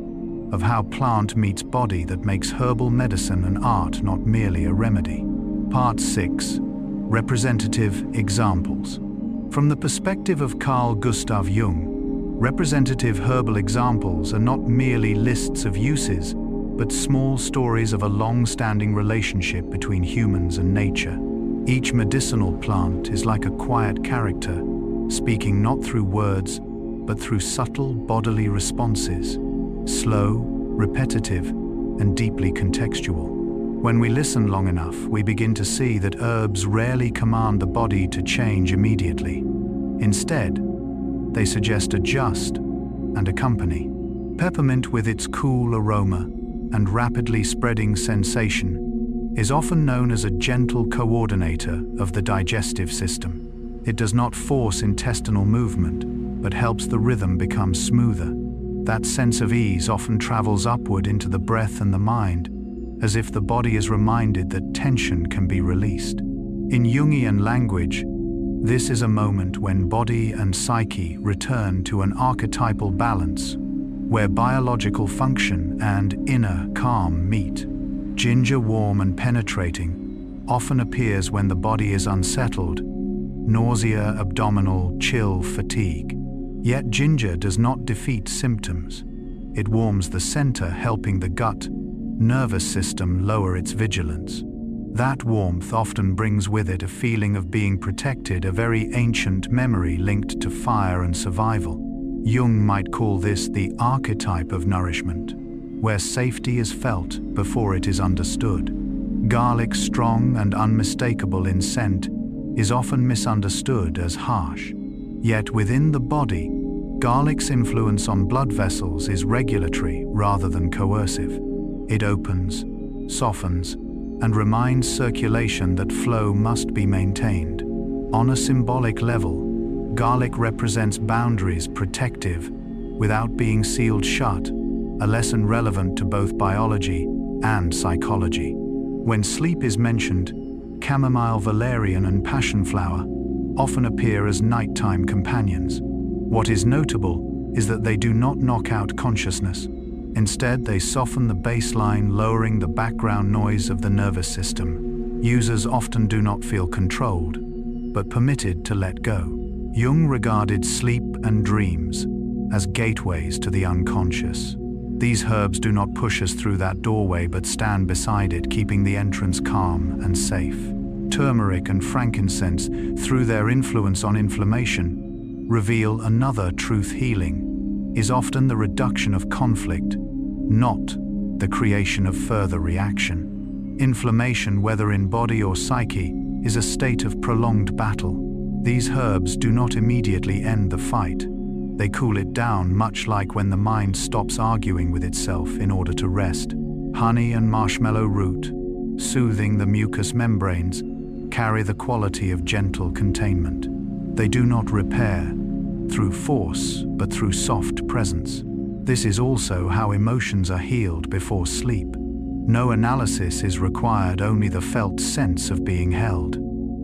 of how plant meets body, that makes herbal medicine an art, not merely a remedy. Part 6. Representative examples. From the perspective of Carl Gustav Jung, representative herbal examples are not merely lists of uses, but small stories of a long-standing relationship between humans and nature. Each medicinal plant is like a quiet character, speaking not through words, but through subtle bodily responses, slow, repetitive, and deeply contextual. When we listen long enough, we begin to see that herbs rarely command the body to change immediately. Instead, they suggest adjust and accompany. Peppermint, with its cool aroma and rapidly spreading sensation, is often known as a gentle coordinator of the digestive system. It does not force intestinal movement, but helps the rhythm become smoother. That sense of ease often travels upward into the breath and the mind, as if the body is reminded that tension can be released. In Jungian language, this is a moment when body and psyche return to an archetypal balance, where biological function and inner calm meet. Ginger, warm and penetrating, often appears when the body is unsettled, nausea, abdominal, chill, fatigue. Yet ginger does not defeat symptoms. It warms the center, helping the gut, nervous system lower its vigilance. That warmth often brings with it a feeling of being protected, a very ancient memory linked to fire and survival. Jung might call this the archetype of nourishment, where safety is felt before it is understood. Garlic, strong and unmistakable in scent, is often misunderstood as harsh. Yet within the body, garlic's influence on blood vessels is regulatory rather than coercive. It opens, softens, and reminds circulation that flow must be maintained. On a symbolic level, garlic represents boundaries, protective, without being sealed shut, a lesson relevant to both biology and psychology. When sleep is mentioned, chamomile, valerian, and passionflower often appear as nighttime companions. What is notable is that they do not knock out consciousness. Instead, they soften the baseline, lowering the background noise of the nervous system. Users often do not feel controlled, but permitted to let go. Jung regarded sleep and dreams as gateways to the unconscious. These herbs do not push us through that doorway, but stand beside it, keeping the entrance calm and safe. Turmeric and frankincense, through their influence on inflammation, reveal another truth: healing is often the reduction of conflict, not the creation of further reaction. Inflammation, whether in body or psyche, is a state of prolonged battle. These herbs do not immediately end the fight. They cool it down, much like when the mind stops arguing with itself in order to rest. Honey and marshmallow root, soothing the mucous membranes, carry the quality of gentle containment. They do not repair through force, but through soft presence. This is also how emotions are healed before sleep. No analysis is required, only the felt sense of being held.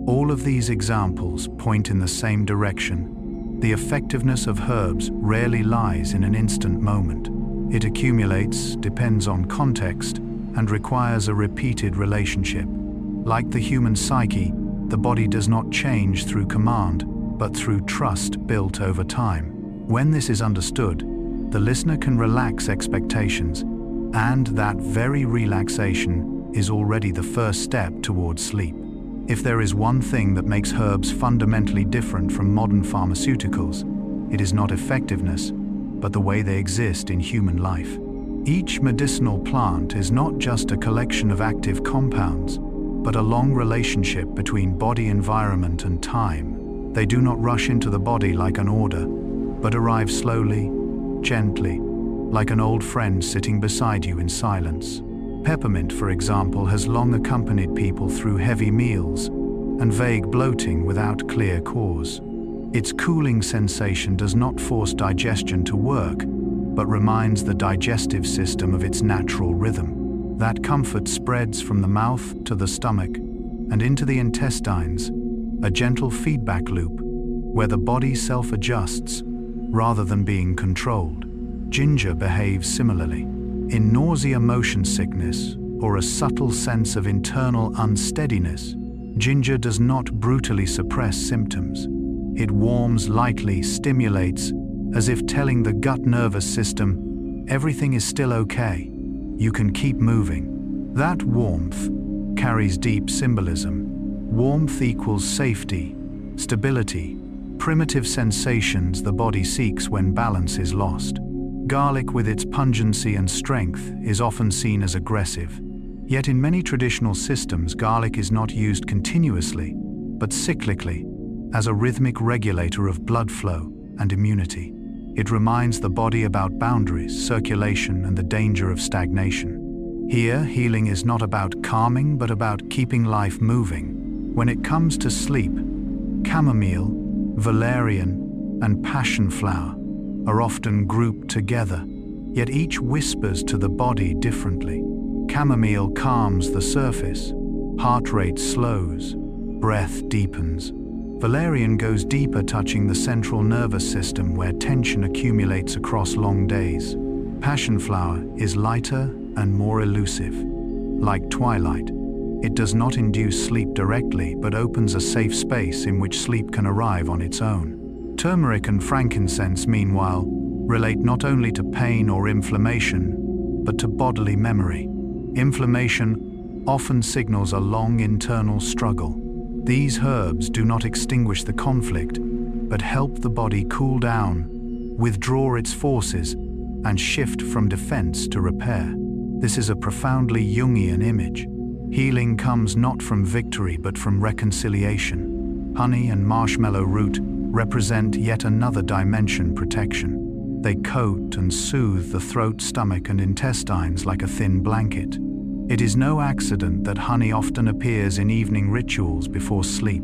All of these examples point in the same direction. The effectiveness of herbs rarely lies in an instant moment. It accumulates, depends on context, and requires a repeated relationship. Like the human psyche, the body does not change through command, but through trust built over time. When this is understood, the listener can relax expectations, and that very relaxation is already the first step towards sleep. If there is one thing that makes herbs fundamentally different from modern pharmaceuticals, it is not effectiveness, but the way they exist in human life. Each medicinal plant is not just a collection of active compounds, but a long relationship between body, environment, and time. They do not rush into the body like an order, but arrive slowly, gently, like an old friend sitting beside you in silence. Peppermint, for example, has long accompanied people through heavy meals and vague bloating without clear cause. Its cooling sensation does not force digestion to work, but reminds the digestive system of its natural rhythm. That comfort spreads from the mouth to the stomach and into the intestines, a gentle feedback loop where the body self-adjusts rather than being controlled. Ginger behaves similarly. In nausea, motion sickness, or a subtle sense of internal unsteadiness, ginger does not brutally suppress symptoms. It warms lightly, stimulates, as if telling the gut nervous system, everything is still okay. You can keep moving. That warmth carries deep symbolism. Warmth equals safety, stability, primitive sensations the body seeks when balance is lost. Garlic, with its pungency and strength, is often seen as aggressive. Yet in many traditional systems, garlic is not used continuously, but cyclically, as a rhythmic regulator of blood flow and immunity. It reminds the body about boundaries, circulation, and the danger of stagnation. Here, healing is not about calming, but about keeping life moving. When it comes to sleep, chamomile, valerian, and passion flower are often grouped together, yet each whispers to the body differently. Chamomile calms the surface, heart rate slows, breath deepens. Valerian goes deeper, touching the central nervous system where tension accumulates across long days. Passion flower is lighter and more elusive. Like twilight, it does not induce sleep directly, but opens a safe space in which sleep can arrive on its own. Turmeric and frankincense, meanwhile, relate not only to pain or inflammation, but to bodily memory. Inflammation often signals a long internal struggle. These herbs do not extinguish the conflict, but help the body cool down, withdraw its forces, and shift from defense to repair. This is a profoundly Jungian image. Healing comes not from victory, but from reconciliation. Honey and marshmallow root represent yet another dimension: protection. They coat and soothe the throat, stomach, and intestines like a thin blanket. It is no accident that honey often appears in evening rituals before sleep.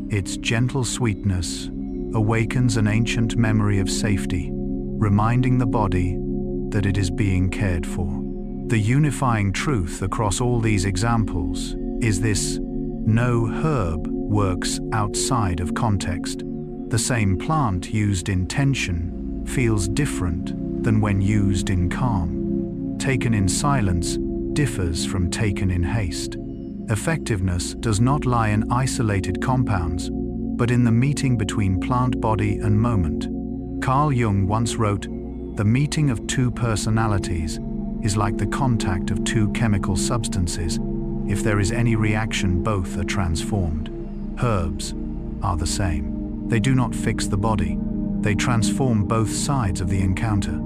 Its gentle sweetness awakens an ancient memory of safety, reminding the body that it is being cared for. The unifying truth across all these examples is this: no herb works outside of context. The same plant used in tension feels different than when used in calm. Taken in silence differs from taken in haste. Effectiveness does not lie in isolated compounds, but in the meeting between plant, body, and moment. Carl Jung once wrote, "The meeting of two personalities is like the contact of two chemical substances. If there is any reaction, both are transformed." Herbs are the same. They do not fix the body, they transform both sides of the encounter.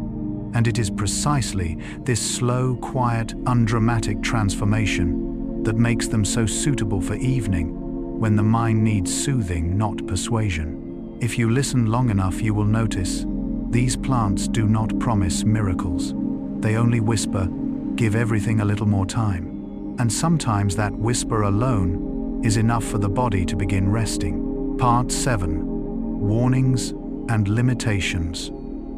And it is precisely this slow, quiet, undramatic transformation that makes them so suitable for evening, when the mind needs soothing, not persuasion. If you listen long enough, you will notice these plants do not promise miracles. They only whisper, "Give everything a little more time." And sometimes that whisper alone is enough for the body to begin resting. Part 7. Warnings and Limitations.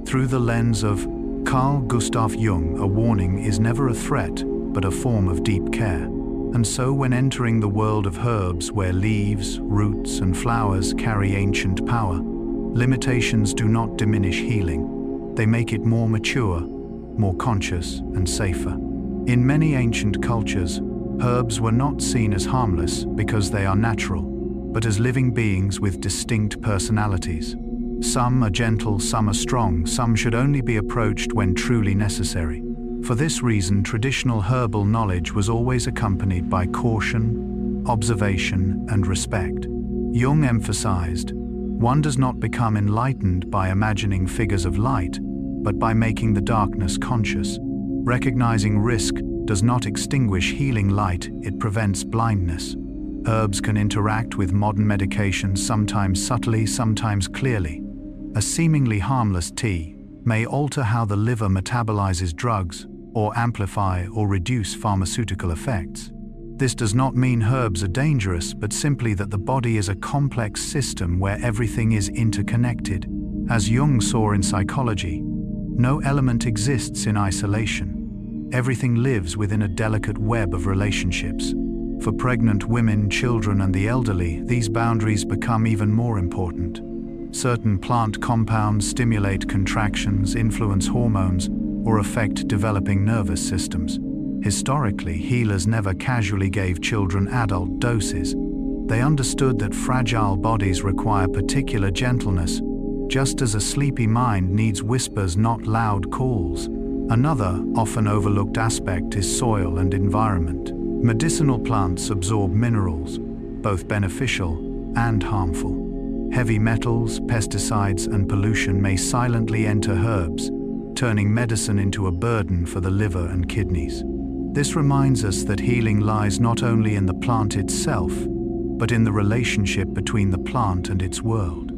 Through the lens of Carl Gustav Jung, a warning is never a threat, but a form of deep care. And so when entering the world of herbs, where leaves, roots, and flowers carry ancient power, limitations do not diminish healing. They make it more mature, more conscious, and safer. In many ancient cultures, herbs were not seen as harmless because they are natural, but as living beings with distinct personalities. Some are gentle, some are strong, some should only be approached when truly necessary. For this reason, traditional herbal knowledge was always accompanied by caution, observation, and respect. Jung emphasized, one does not become enlightened by imagining figures of light, but by making the darkness conscious. Recognizing risk does not extinguish healing light, it prevents blindness. Herbs can interact with modern medications, sometimes subtly, sometimes clearly. A seemingly harmless tea may alter how the liver metabolizes drugs, or amplify or reduce pharmaceutical effects. This does not mean herbs are dangerous, but simply that the body is a complex system where everything is interconnected. As Jung saw in psychology, no element exists in isolation. Everything lives within a delicate web of relationships. For pregnant women, children, and the elderly, these boundaries become even more important. Certain plant compounds stimulate contractions, influence hormones, or affect developing nervous systems. Historically, healers never casually gave children adult doses. They understood that fragile bodies require particular gentleness, just as a sleepy mind needs whispers, not loud calls. Another, often overlooked aspect is soil and environment. Medicinal plants absorb minerals, both beneficial and harmful. Heavy metals, pesticides, and pollution may silently enter herbs, turning medicine into a burden for the liver and kidneys. This reminds us that healing lies not only in the plant itself, but in the relationship between the plant and its world.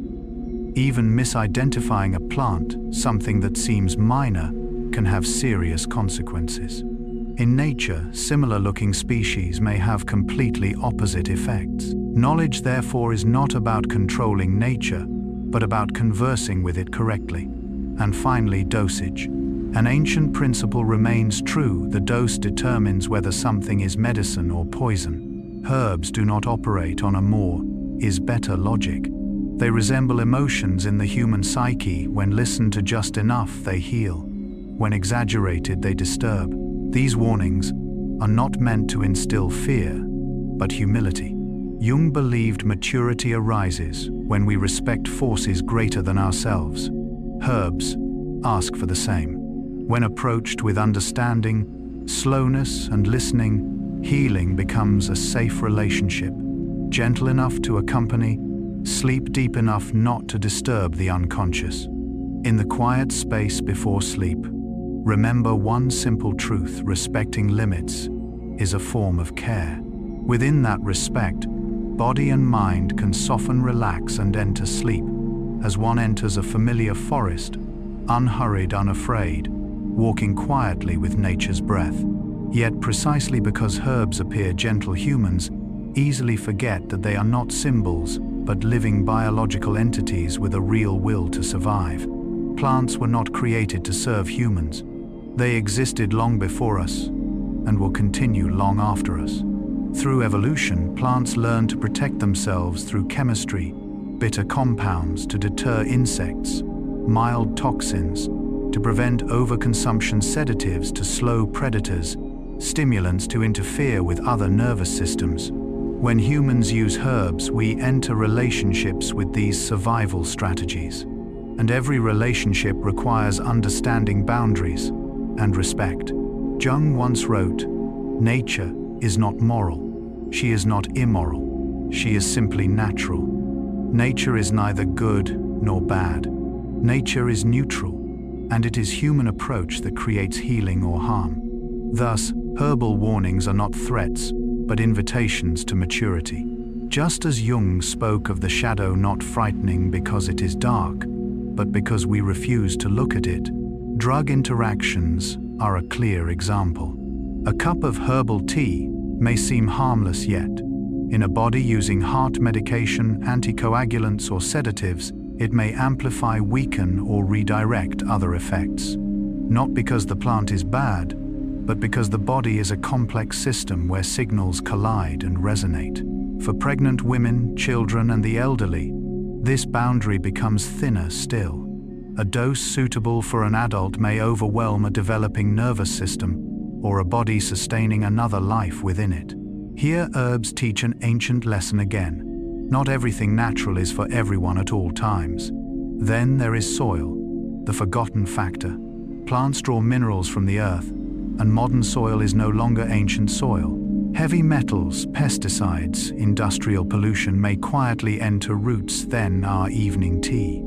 Even misidentifying a plant, something that seems minor, can have serious consequences. In nature, similar-looking species may have completely opposite effects. Knowledge, therefore, is not about controlling nature, but about conversing with it correctly. And finally, dosage. An ancient principle remains true: the dose determines whether something is medicine or poison. Herbs do not operate on a more is better logic. They resemble emotions in the human psyche. When listened to just enough, they heal. When exaggerated, they disturb. These warnings are not meant to instill fear, but humility. Jung believed maturity arises when we respect forces greater than ourselves. Herbs ask for the same. When approached with understanding, slowness, and listening, healing becomes a safe relationship, gentle enough to accompany, sleep deep enough not to disturb the unconscious. In the quiet space before sleep, remember one simple truth: respecting limits is a form of care. Within that respect, body and mind can soften, relax, and enter sleep, as one enters a familiar forest, unhurried, unafraid, walking quietly with nature's breath. Yet precisely because herbs appear gentle, humans easily forget that they are not symbols, but living biological entities with a real will to survive. Plants were not created to serve humans. They existed long before us and will continue long after us. Through evolution, plants learn to protect themselves through chemistry, bitter compounds to deter insects, mild toxins to prevent overconsumption, sedatives to slow predators, stimulants to interfere with other nervous systems. When humans use herbs, we enter relationships with these survival strategies. And every relationship requires understanding boundaries and respect. Jung once wrote, "Nature is not moral. She is not immoral. She is simply natural. Nature is neither good nor bad. Nature is neutral, and it is human approach that creates healing or harm." Thus, herbal warnings are not threats, but invitations to maturity. Just as Jung spoke of the shadow not frightening because it is dark, but because we refuse to look at it, drug interactions are a clear example. A cup of herbal tea may seem harmless, yet in a body using heart medication, anticoagulants, or sedatives, it may amplify, weaken, or redirect other effects. Not because the plant is bad, but because the body is a complex system where signals collide and resonate. For pregnant women, children, and the elderly, this boundary becomes thinner still. A dose suitable for an adult may overwhelm a developing nervous system, or a body sustaining another life within it. Here, herbs teach an ancient lesson again. Not everything natural is for everyone at all times. Then there is soil, the forgotten factor. Plants draw minerals from the earth, and modern soil is no longer ancient soil. Heavy metals, pesticides, industrial pollution may quietly enter roots, then our evening tea.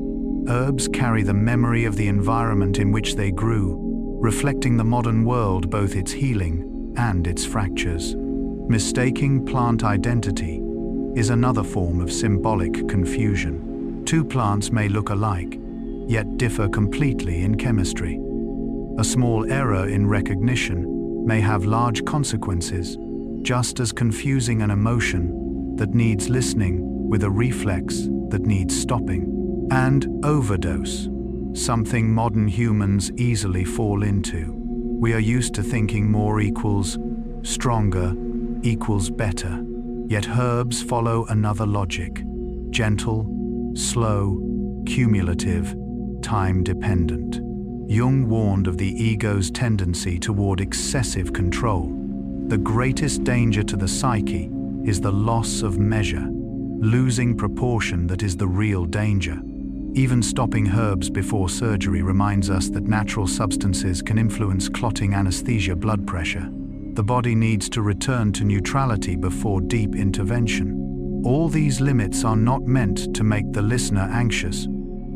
Herbs carry the memory of the environment in which they grew, reflecting the modern world, both its healing and its fractures. Mistaking plant identity is another form of symbolic confusion. Two plants may look alike, yet differ completely in chemistry. A small error in recognition may have large consequences, just as confusing an emotion that needs listening with a reflex that needs stopping. And overdose, something modern humans easily fall into. We are used to thinking more equals stronger equals better, yet herbs follow another logic: gentle, slow, cumulative, time-dependent. Jung warned of the ego's tendency toward excessive control. The greatest danger to the psyche is the loss of measure, losing proportion that is the real danger. Even stopping herbs before surgery reminds us that natural substances can influence clotting, anesthesia, blood pressure. The body needs to return to neutrality before deep intervention. All these limits are not meant to make the listener anxious.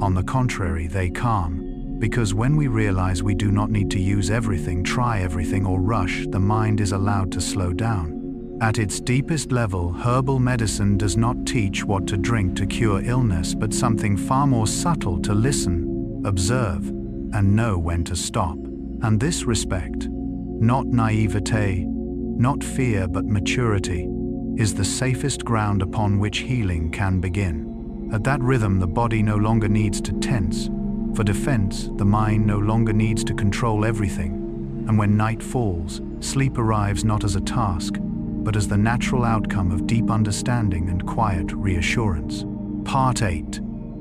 On the contrary, they calm, because when we realize we do not need to use everything, try everything, or rush, the mind is allowed to slow down. At its deepest level, herbal medicine does not teach what to drink to cure illness, but something far more subtle: to listen, observe, and know when to stop. And this respect, not naivete, not fear but maturity, is the safest ground upon which healing can begin. At that rhythm, the body no longer needs to tense. For defense, the mind no longer needs to control everything. And when night falls, sleep arrives not as a task, but as the natural outcome of deep understanding and quiet reassurance. Part 8.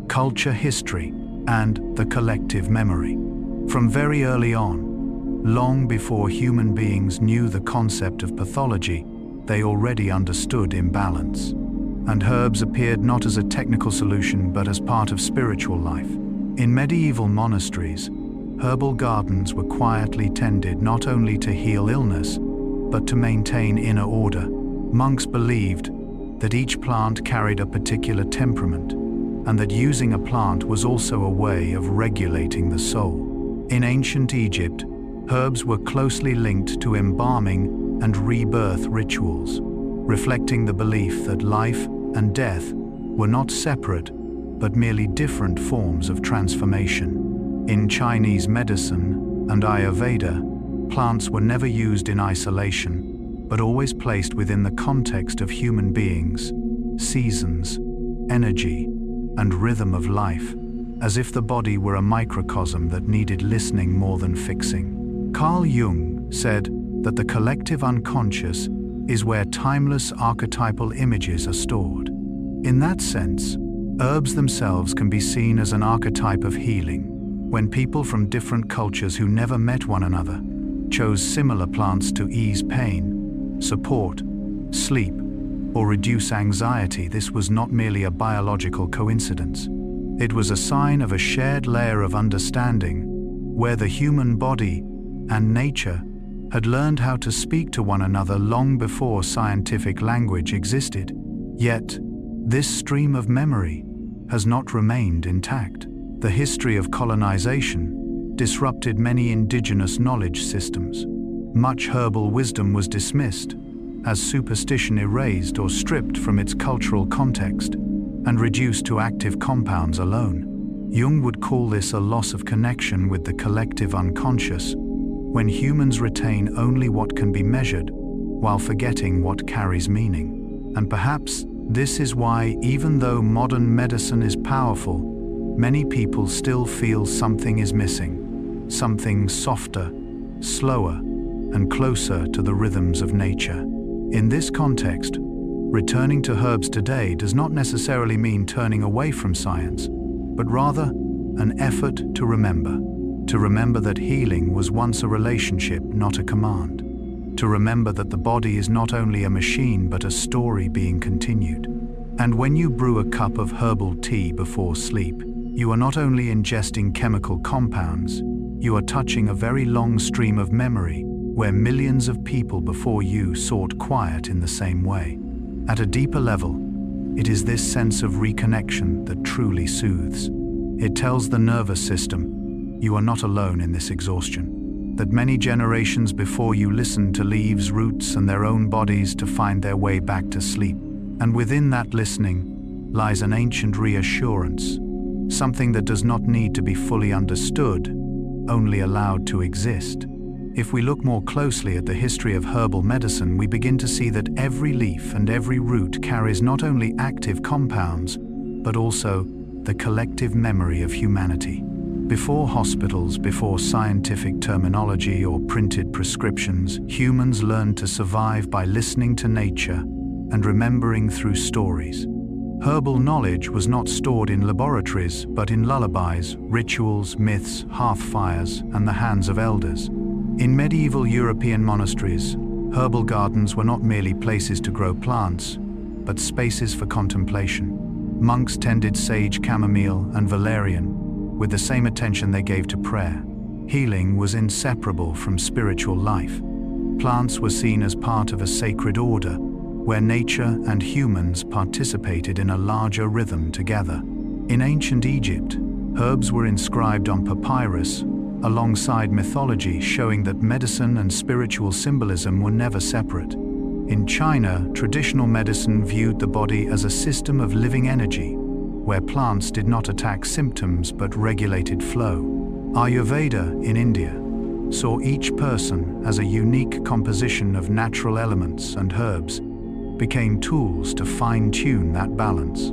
Culture, History, and the Collective Memory. From very early on, long before human beings knew the concept of pathology, they already understood imbalance. And herbs appeared not as a technical solution but as part of spiritual life. In medieval monasteries, herbal gardens were quietly tended not only to heal illness, but to maintain inner order. Monks believed that each plant carried a particular temperament, and that using a plant was also a way of regulating the soul. In ancient Egypt, herbs were closely linked to embalming and rebirth rituals, reflecting the belief that life and death were not separate, but merely different forms of transformation. In Chinese medicine and Ayurveda, plants were never used in isolation, but always placed within the context of human beings, seasons, energy, and rhythm of life, as if the body were a microcosm that needed listening more than fixing. Carl Jung said that the collective unconscious is where timeless archetypal images are stored. In that sense, herbs themselves can be seen as an archetype of healing. When people from different cultures who never met one another chose similar plants to ease pain, support, sleep, or reduce anxiety, this was not merely a biological coincidence. It was a sign of a shared layer of understanding, where the human body and nature had learned how to speak to one another long before scientific language existed. Yet, this stream of memory has not remained intact. The history of colonization disrupted many indigenous knowledge systems. Much herbal wisdom was dismissed, as superstition erased or stripped from its cultural context, and reduced to active compounds alone. Jung would call this a loss of connection with the collective unconscious, when humans retain only what can be measured, while forgetting what carries meaning. And perhaps this is why, even though modern medicine is powerful, many people still feel something is missing. Something softer, slower, and closer to the rhythms of nature. In this context, returning to herbs today does not necessarily mean turning away from science, but rather an effort to remember that healing was once a relationship, not a command, to remember that the body is not only a machine but a story being continued. And when you brew a cup of herbal tea before sleep, you are not only ingesting chemical compounds, you are touching a very long stream of memory where millions of people before you sought quiet in the same way. At a deeper level, it is this sense of reconnection that truly soothes. It tells the nervous system, you are not alone in this exhaustion, that many generations before you listened to leaves, roots, and their own bodies to find their way back to sleep. And within that listening lies an ancient reassurance, something that does not need to be fully understood, only allowed to exist. If we look more closely at the history of herbal medicine, we begin to see that every leaf and every root carries not only active compounds, but also the collective memory of humanity. Before hospitals, before scientific terminology or printed prescriptions, humans learned to survive by listening to nature and remembering through stories. Herbal knowledge was not stored in laboratories, but in lullabies, rituals, myths, hearth fires, and the hands of elders. In medieval European monasteries, herbal gardens were not merely places to grow plants, but spaces for contemplation. Monks tended sage, chamomile, and valerian with the same attention they gave to prayer. Healing was inseparable from spiritual life. Plants were seen as part of a sacred order, where nature and humans participated in a larger rhythm together. In ancient Egypt, herbs were inscribed on papyrus, alongside mythology showing that medicine and spiritual symbolism were never separate. In China, traditional medicine viewed the body as a system of living energy, where plants did not attack symptoms but regulated flow. Ayurveda in India saw each person as a unique composition of natural elements, and herbs became tools to fine-tune that balance.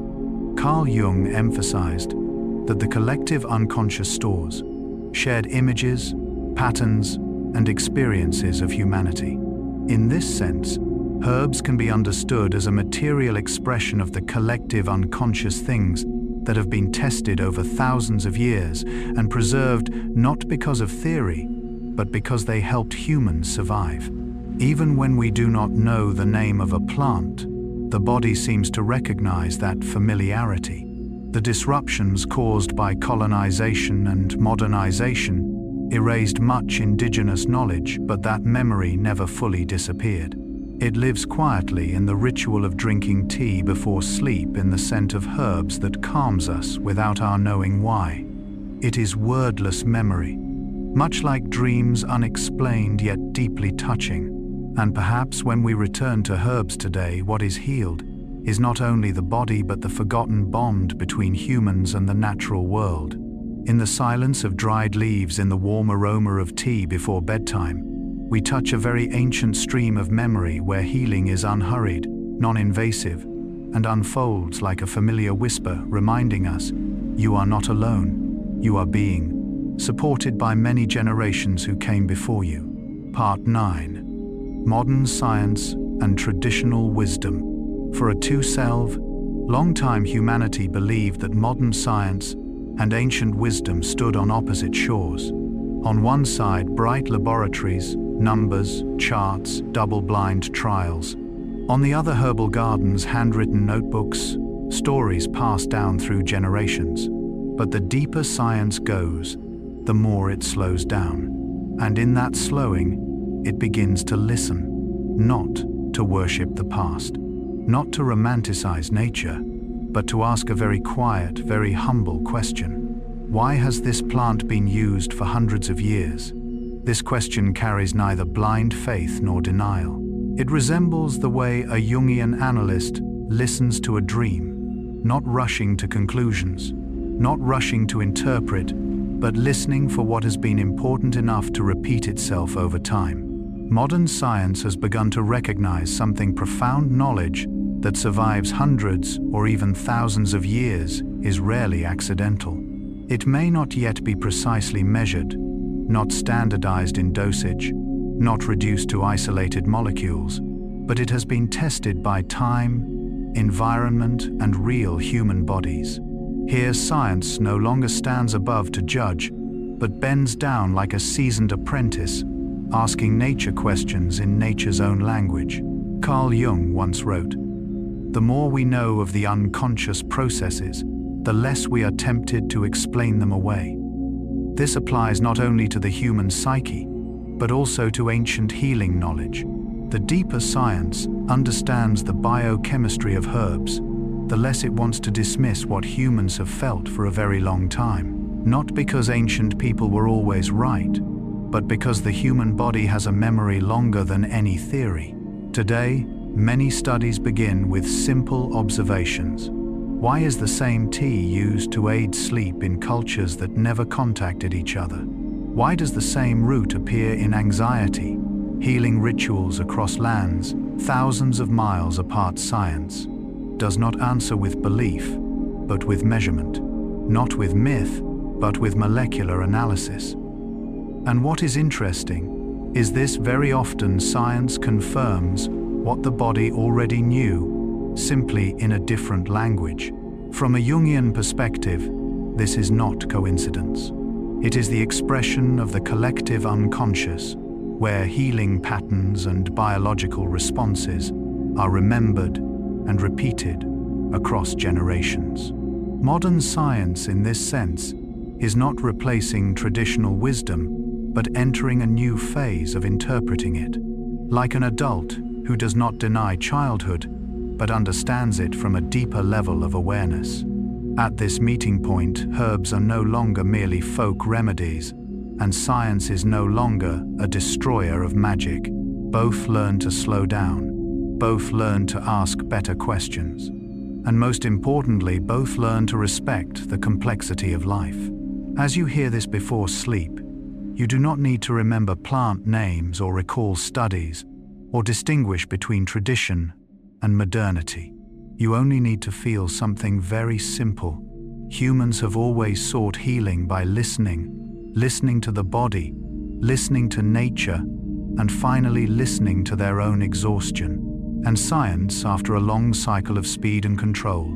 Carl Jung emphasized that the collective unconscious stores shared images, patterns, and experiences of humanity. In this sense, herbs can be understood as a material expression of the collective unconscious things that have been tested over thousands of years and preserved not because of theory, but because they helped humans survive. Even when we do not know the name of a plant, the body seems to recognize that familiarity. The disruptions caused by colonization and modernization erased much indigenous knowledge, but that memory never fully disappeared. It lives quietly in the ritual of drinking tea before sleep, in the scent of herbs that calms us without our knowing why. It is wordless memory, much like dreams, unexplained yet deeply touching. And perhaps when we return to herbs today, what is healed is not only the body but the forgotten bond between humans and the natural world. In the silence of dried leaves, in the warm aroma of tea before bedtime, we touch a very ancient stream of memory where healing is unhurried, non-invasive, and unfolds like a familiar whisper, reminding us, you are not alone, you are being supported by many generations who came before you. Part 9. Modern Science and Traditional Wisdom. For a two-self, long-time humanity believed that modern science and ancient wisdom stood on opposite shores. On one side, bright laboratories, numbers, charts, double-blind trials. On the other, herbal gardens, handwritten notebooks, stories passed down through generations. But the deeper science goes, the more it slows down. And in that slowing, it begins to listen, not to worship the past, not to romanticize nature, but to ask a very quiet, very humble question. Why has this plant been used for hundreds of years? This question carries neither blind faith nor denial. It resembles the way a Jungian analyst listens to a dream, not rushing to conclusions, not rushing to interpret, but listening for what has been important enough to repeat itself over time. Modern science has begun to recognize something profound: knowledge that survives hundreds or even thousands of years is rarely accidental. It may not yet be precisely measured, not standardized in dosage, not reduced to isolated molecules, but it has been tested by time, environment, and real human bodies. Here, science no longer stands above to judge, but bends down like a seasoned apprentice, asking nature questions in nature's own language. Carl Jung once wrote, "The more we know of the unconscious processes, the less we are tempted to explain them away." This applies not only to the human psyche, but also to ancient healing knowledge. The deeper science understands the biochemistry of herbs, the less it wants to dismiss what humans have felt for a very long time. Not because ancient people were always right, but because the human body has a memory longer than any theory. Today, many studies begin with simple observations. Why is the same tea used to aid sleep in cultures that never contacted each other? Why does the same root appear in anxiety, healing rituals across lands thousands of miles apart? Science does not answer with belief, but with measurement. Not with myth, but with molecular analysis. And what is interesting is this: very often science confirms what the body already knew, simply in a different language. From a Jungian perspective, this is not coincidence. It is the expression of the collective unconscious, where healing patterns and biological responses are remembered and repeated across generations. Modern science, in this sense, is not replacing traditional wisdom, but entering a new phase of interpreting it. Like an adult who does not deny childhood, but understands it from a deeper level of awareness. At this meeting point, herbs are no longer merely folk remedies, and science is no longer a destroyer of magic. Both learn to slow down, both learn to ask better questions, and most importantly, both learn to respect the complexity of life. As you hear this before sleep, you do not need to remember plant names or recall studies, or distinguish between tradition and modernity. You only need to feel something very simple. Humans have always sought healing by listening to the body, listening to nature, and finally listening to their own exhaustion. And science, after a long cycle of speed and control,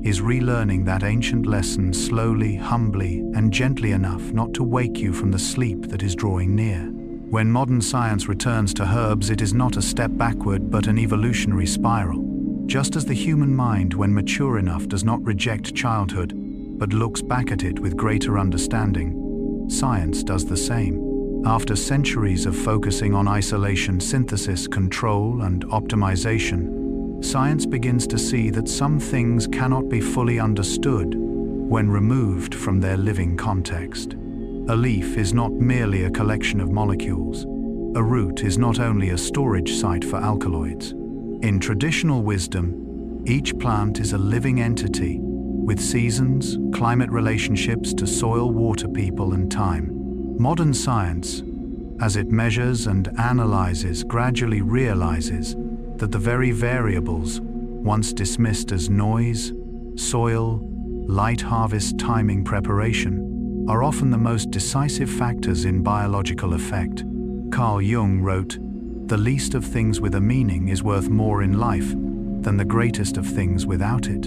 is relearning that ancient lesson slowly, humbly, and gently enough not to wake you from the sleep that is drawing near. When modern science returns to herbs, it is not a step backward but an evolutionary spiral. Just as the human mind, when mature enough, does not reject childhood, but looks back at it with greater understanding, science does the same. After centuries of focusing on isolation, synthesis, control, and optimization, science begins to see that some things cannot be fully understood when removed from their living context. A leaf is not merely a collection of molecules. A root is not only a storage site for alkaloids. In traditional wisdom, each plant is a living entity, with seasons, climate relationships to soil, water, people, and time. Modern science, as it measures and analyzes, gradually realizes that the very variables, once dismissed as noise, soil, light, harvest, timing, preparation, are often the most decisive factors in biological effect. Carl Jung wrote, "The least of things with a meaning is worth more in life than the greatest of things without it."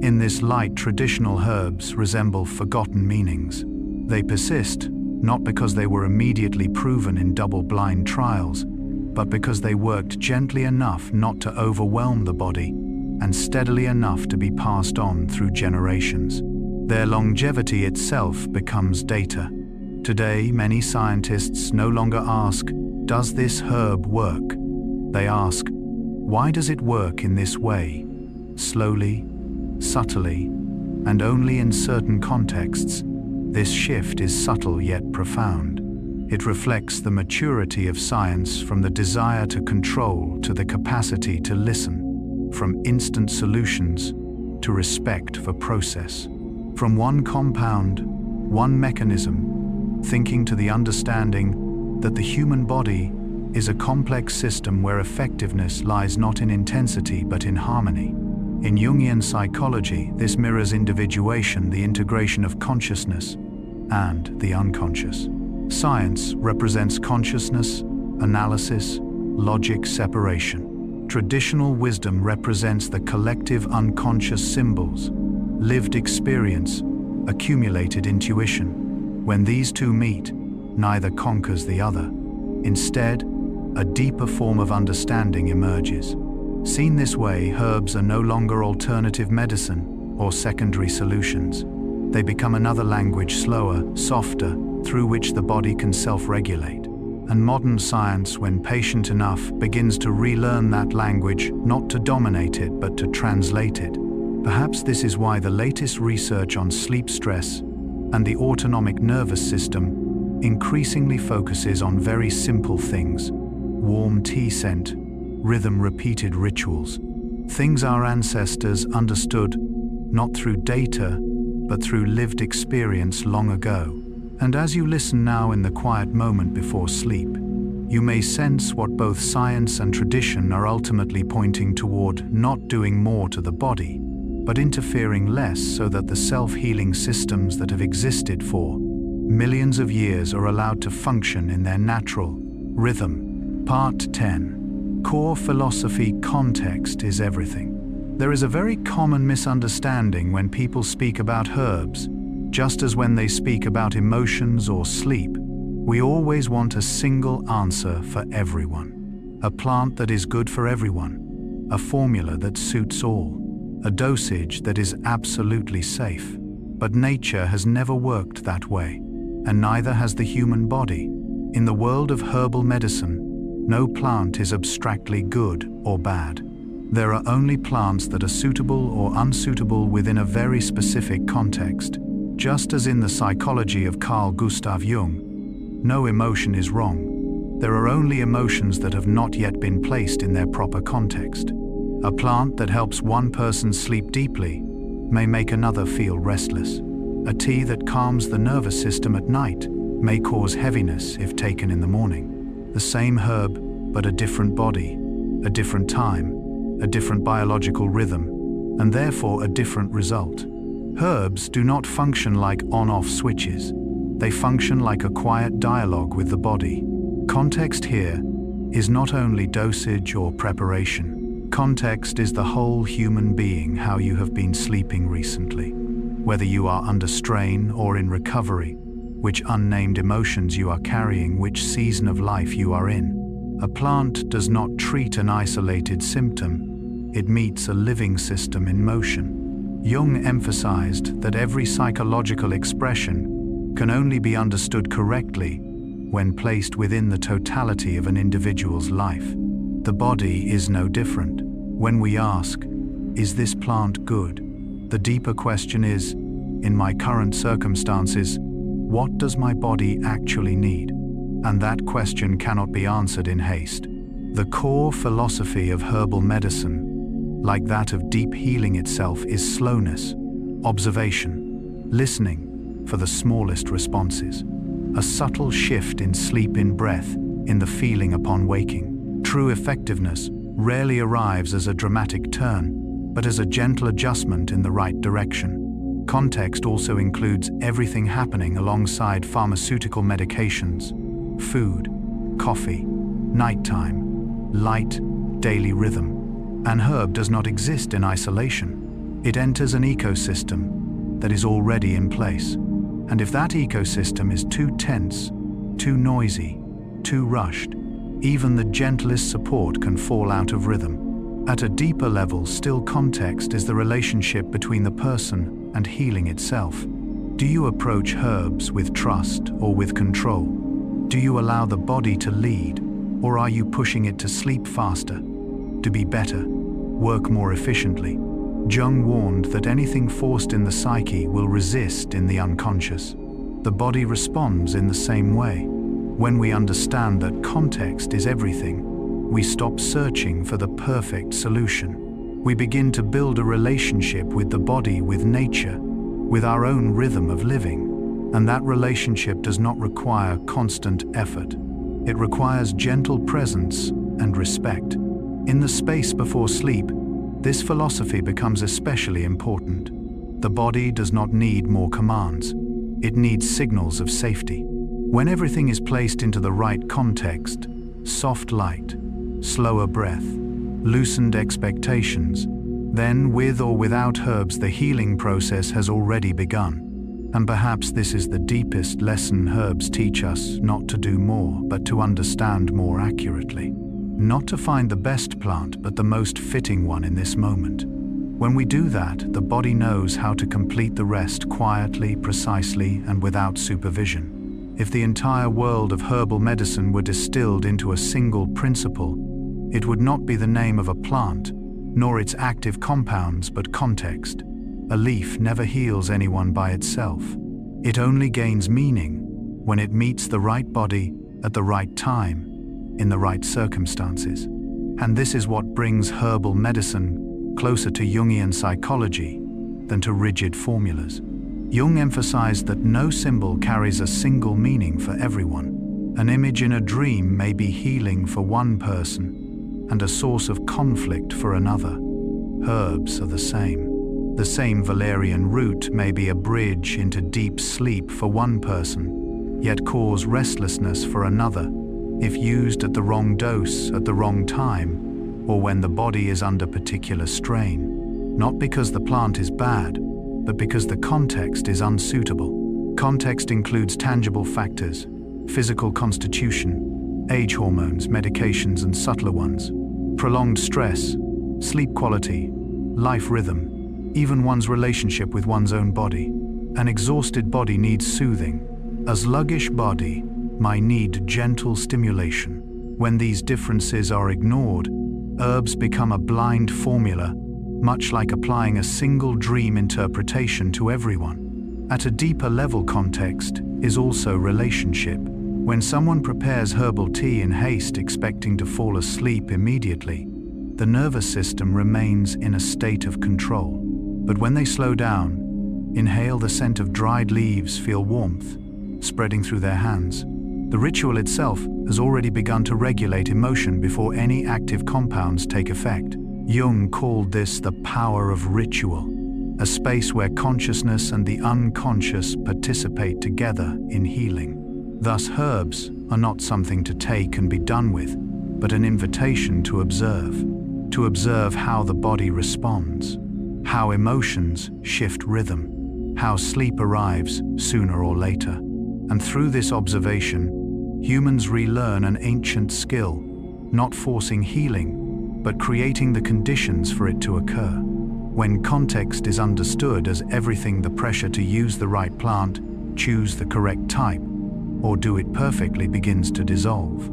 In this light, traditional herbs resemble forgotten meanings. They persist, not because they were immediately proven in double-blind trials, but because they worked gently enough not to overwhelm the body and steadily enough to be passed on through generations. Their longevity itself becomes data. Today, many scientists no longer ask, "Does this herb work?" They ask, "Why does it work in this way?" Slowly, subtly, and only in certain contexts, this shift is subtle yet profound. It reflects the maturity of science, from the desire to control to the capacity to listen, from instant solutions to respect for process, from one compound, one mechanism, thinking to the understanding that the human body is a complex system where effectiveness lies not in intensity but in harmony. In Jungian psychology, this mirrors individuation, the integration of consciousness and the unconscious. Science represents consciousness, analysis, logic, separation. Traditional wisdom represents the collective unconscious symbols, lived experience, accumulated intuition. When these two meet, neither conquers the other. Instead, a deeper form of understanding emerges. Seen this way, herbs are no longer alternative medicine or secondary solutions. They become another language, slower, softer, through which the body can self-regulate. And modern science, when patient enough, begins to relearn that language, not to dominate it, but to translate it. Perhaps this is why the latest research on sleep stress and the autonomic nervous system increasingly focuses on very simple things: warm tea scent, rhythm, repeated rituals. Things our ancestors understood not through data, but through lived experience long ago. And as you listen now in the quiet moment before sleep, you may sense what both science and tradition are ultimately pointing toward: not doing more to the body, but interfering less, so that the self-healing systems that have existed for millions of years are allowed to function in their natural rhythm. Part 10. Core philosophy: context is everything. There is a very common misunderstanding when people speak about herbs. Just as when they speak about emotions or sleep, we always want a single answer for everyone. A plant that is good for everyone. A formula that suits all. A dosage that is absolutely safe. But nature has never worked that way, and neither has the human body. In the world of herbal medicine, No plant is abstractly good or bad. There are only plants that are suitable or unsuitable within a very specific context. Just as in the psychology of Carl Gustav Jung, no emotion is wrong. There are only emotions that have not yet been placed in their proper context. A plant that helps one person sleep deeply may make another feel restless. A tea that calms the nervous system at night may cause heaviness if taken in the morning. The same herb, but a different body, a different time, a different biological rhythm, and therefore a different result. Herbs do not function like on-off switches. They function like a quiet dialogue with the body. Context here is not only dosage or preparation. Context is the whole human being, how you have been sleeping recently, whether you are under strain or in recovery, which unnamed emotions you are carrying, which season of life you are in. A plant does not treat an isolated symptom, it meets a living system in motion. Jung emphasized that every psychological expression can only be understood correctly when placed within the totality of an individual's life. The body is no different. When we ask, is this plant good? The deeper question is, in my current circumstances, what does my body actually need? And that question cannot be answered in haste. The core philosophy of herbal medicine, like that of deep healing itself, is slowness, observation, listening for the smallest responses. A subtle shift in sleep, in breath, in the feeling upon waking. True effectiveness rarely arrives as a dramatic turn, but as a gentle adjustment in the right direction. Context also includes everything happening alongside pharmaceutical medications, food, coffee, nighttime, light, daily rhythm. An herb does not exist in isolation. It enters an ecosystem that is already in place. And if that ecosystem is too tense, too noisy, too rushed, even the gentlest support can fall out of rhythm. At a deeper level, still, context is the relationship between the person and healing itself. Do you approach herbs with trust or with control? Do you allow the body to lead, or are you pushing it to sleep faster, to be better, work more efficiently? Jung warned that anything forced in the psyche will resist in the unconscious. The body responds in the same way. When we understand that context is everything, we stop searching for the perfect solution. We begin to build a relationship with the body, with nature, with our own rhythm of living. And that relationship does not require constant effort. It requires gentle presence and respect. In the space before sleep, this philosophy becomes especially important. The body does not need more commands. It needs signals of safety. When everything is placed into the right context, soft light, slower breath, loosened expectations, then with or without herbs, the healing process has already begun. And perhaps this is the deepest lesson herbs teach us: not to do more, but to understand more accurately. Not to find the best plant, but the most fitting one in this moment. When we do that, the body knows how to complete the rest quietly, precisely, and without supervision. If the entire world of herbal medicine were distilled into a single principle, it would not be the name of a plant, nor its active compounds, but context. A leaf never heals anyone by itself. It only gains meaning when it meets the right body at the right time, in the right circumstances. And this is what brings herbal medicine closer to Jungian psychology than to rigid formulas. Jung emphasized that no symbol carries a single meaning for everyone. An image in a dream may be healing for one person and a source of conflict for another. Herbs are the same. The same valerian root may be a bridge into deep sleep for one person, yet cause restlessness for another, if used at the wrong dose at the wrong time, or when the body is under particular strain. Not because the plant is bad, but because the context is unsuitable. Context includes tangible factors: physical constitution, age hormones, medications, and subtler ones, prolonged stress, sleep quality, life rhythm, even one's relationship with one's own body. An exhausted body needs soothing. A sluggish body might need gentle stimulation. When these differences are ignored, herbs become a blind formula, much like applying a single dream interpretation to everyone. At a deeper level, context is also relationship. When someone prepares herbal tea in haste expecting to fall asleep immediately, the nervous system remains in a state of control. But when they slow down, inhale the scent of dried leaves, feel warmth spreading through their hands, the ritual itself has already begun to regulate emotion before any active compounds take effect. Jung called this the power of ritual, a space where consciousness and the unconscious participate together in healing. Thus, herbs are not something to take and be done with, but an invitation to observe how the body responds, how emotions shift rhythm, how sleep arrives sooner or later. And through this observation, humans relearn an ancient skill, not forcing healing, but creating the conditions for it to occur. When context is understood as everything, the pressure to use the right plant, choose the correct type, or do it perfectly begins to dissolve.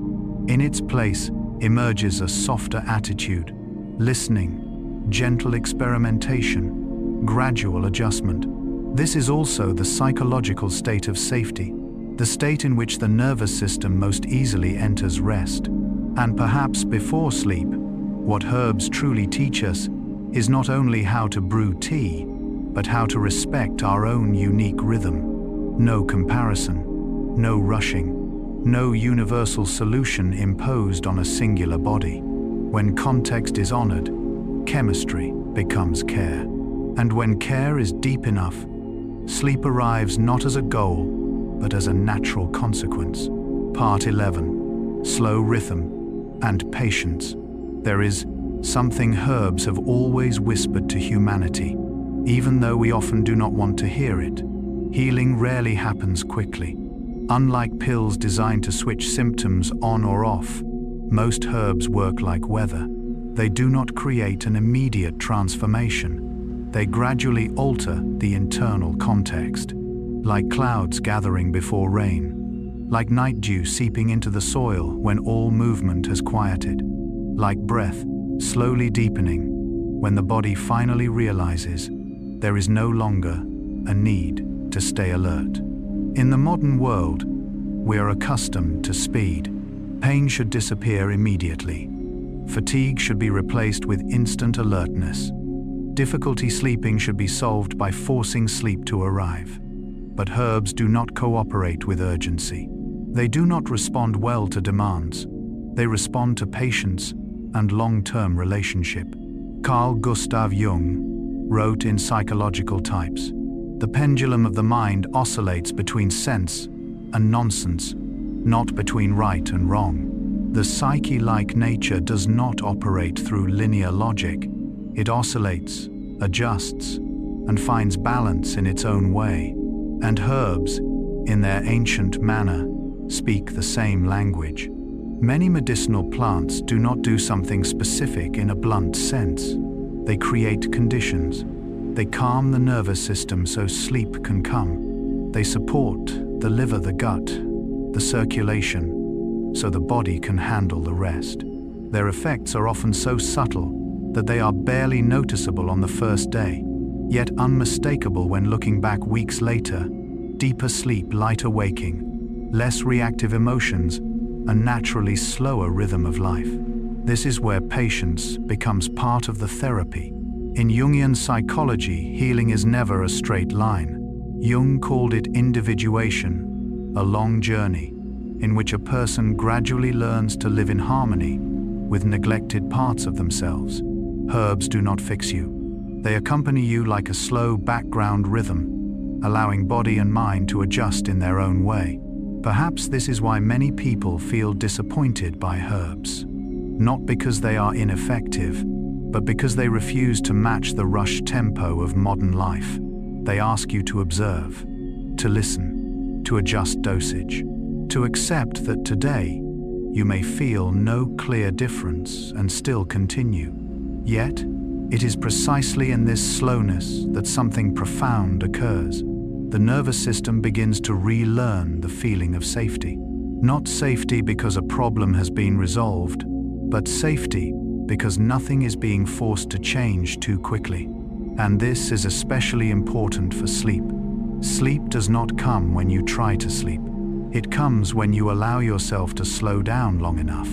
In its place emerges a softer attitude, listening, gentle experimentation, gradual adjustment. This is also the psychological state of safety, the state in which the nervous system most easily enters rest. And perhaps before sleep, what herbs truly teach us is not only how to brew tea, but how to respect our own unique rhythm. No comparison, no rushing, no universal solution imposed on a singular body. When context is honored, chemistry becomes care. And when care is deep enough, sleep arrives not as a goal, but as a natural consequence. Part 11. Slow rhythm and patience. There is something herbs have always whispered to humanity, even though we often do not want to hear it. Healing rarely happens quickly. Unlike pills designed to switch symptoms on or off, most herbs work like weather. They do not create an immediate transformation. They gradually alter the internal context, like clouds gathering before rain, like night dew seeping into the soil when all movement has quieted, like breath slowly deepening when the body finally realizes there is no longer a need to stay alert. In the modern world, we are accustomed to speed. Pain should disappear immediately. Fatigue should be replaced with instant alertness. Difficulty sleeping should be solved by forcing sleep to arrive. But herbs do not cooperate with urgency. They do not respond well to demands. They respond to patience and long-term relationship. Carl Gustav Jung wrote in Psychological Types, "The pendulum of the mind oscillates between sense and nonsense, not between right and wrong." The psyche, like nature, does not operate through linear logic. It oscillates, adjusts, and finds balance in its own way. And herbs, in their ancient manner, speak the same language. Many medicinal plants do not do something specific in a blunt sense. They create conditions. They calm the nervous system so sleep can come. They support the liver, the gut, the circulation, so the body can handle the rest. Their effects are often so subtle that they are barely noticeable on the first day, yet unmistakable when looking back weeks later. Deeper sleep, lighter waking, less reactive emotions, a naturally slower rhythm of life. This is where patience becomes part of the therapy. In Jungian psychology, healing is never a straight line. Jung called it individuation, a long journey in which a person gradually learns to live in harmony with neglected parts of themselves. Herbs do not fix you. They accompany you like a slow background rhythm, allowing body and mind to adjust in their own way. Perhaps this is why many people feel disappointed by herbs. Not because they are ineffective, but because they refuse to match the rushed tempo of modern life. They ask you to observe, to listen, to adjust dosage, to accept that today you may feel no clear difference and still continue. Yet, it is precisely in this slowness that something profound occurs. The nervous system begins to relearn the feeling of safety. Not safety because a problem has been resolved, but safety because nothing is being forced to change too quickly. And this is especially important for sleep. Sleep does not come when you try to sleep. It comes when you allow yourself to slow down long enough.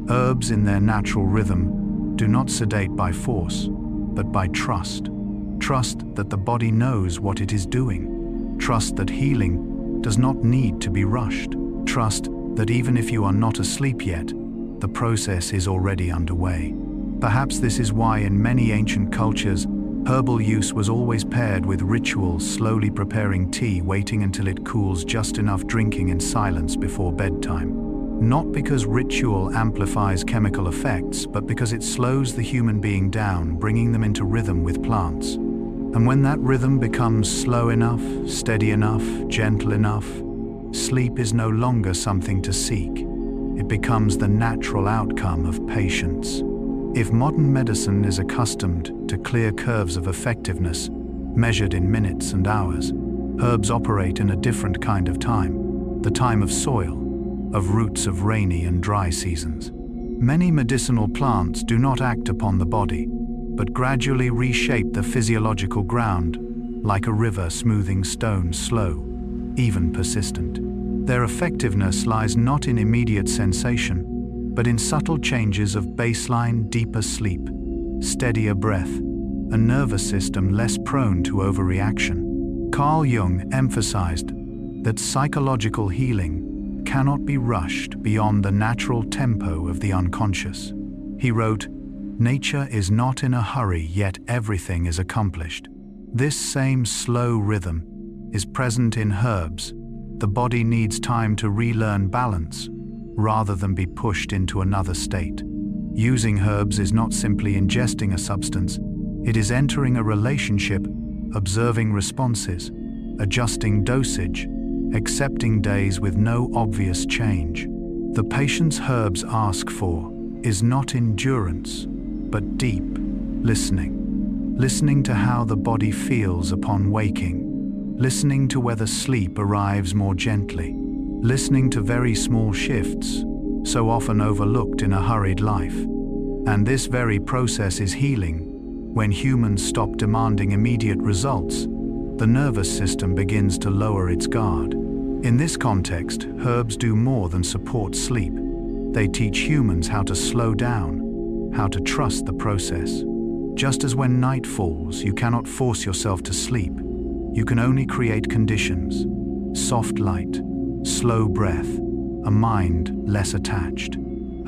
Herbs in their natural rhythm do not sedate by force, but by trust. Trust that the body knows what it is doing. Trust that healing does not need to be rushed. Trust that even if you are not asleep yet, the process is already underway. Perhaps this is why in many ancient cultures, herbal use was always paired with rituals, slowly preparing tea, waiting until it cools just enough, drinking in silence before bedtime. Not because ritual amplifies chemical effects, but because it slows the human being down, bringing them into rhythm with plants. And when that rhythm becomes slow enough, steady enough, gentle enough, sleep is no longer something to seek. It becomes the natural outcome of patience. If modern medicine is accustomed to clear curves of effectiveness, measured in minutes and hours, herbs operate in a different kind of time, the time of soil, of roots of rainy and dry seasons. Many medicinal plants do not act upon the body, but gradually reshape the physiological ground, like a river smoothing stones, slow, even persistent. Their effectiveness lies not in immediate sensation, but in subtle changes of baseline, deeper sleep, steadier breath, a nervous system less prone to overreaction. Carl Jung emphasized that psychological healing cannot be rushed beyond the natural tempo of the unconscious. He wrote, "Nature is not in a hurry, yet everything is accomplished." This same slow rhythm is present in herbs. The body needs time to relearn balance, rather than be pushed into another state. Using herbs is not simply ingesting a substance, it is entering a relationship, observing responses, adjusting dosage, accepting days with no obvious change. The patience herbs ask for is not endurance, but deep listening. Listening to how the body feels upon waking, listening to whether sleep arrives more gently, listening to very small shifts, so often overlooked in a hurried life. And this very process is healing. When humans stop demanding immediate results, the nervous system begins to lower its guard. In this context, herbs do more than support sleep. They teach humans how to slow down, how to trust the process. Just as when night falls, you cannot force yourself to sleep. You can only create conditions: soft light, slow breath, a mind less attached.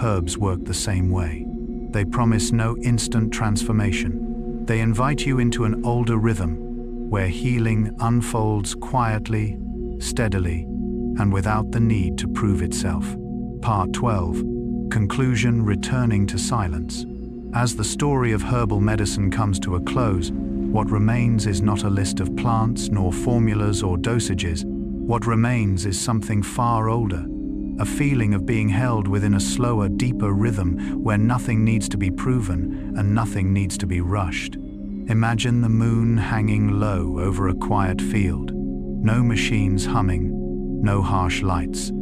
Herbs work the same way. They promise no instant transformation. They invite you into an older rhythm, where healing unfolds quietly, steadily, and without the need to prove itself. Part 12. Conclusion: returning to silence. As the story of herbal medicine comes to a close, what remains is not a list of plants, nor formulas or dosages. What remains is something far older, a feeling of being held within a slower, deeper rhythm where nothing needs to be proven and nothing needs to be rushed. Imagine the moon hanging low over a quiet field. No machines humming, no harsh lights.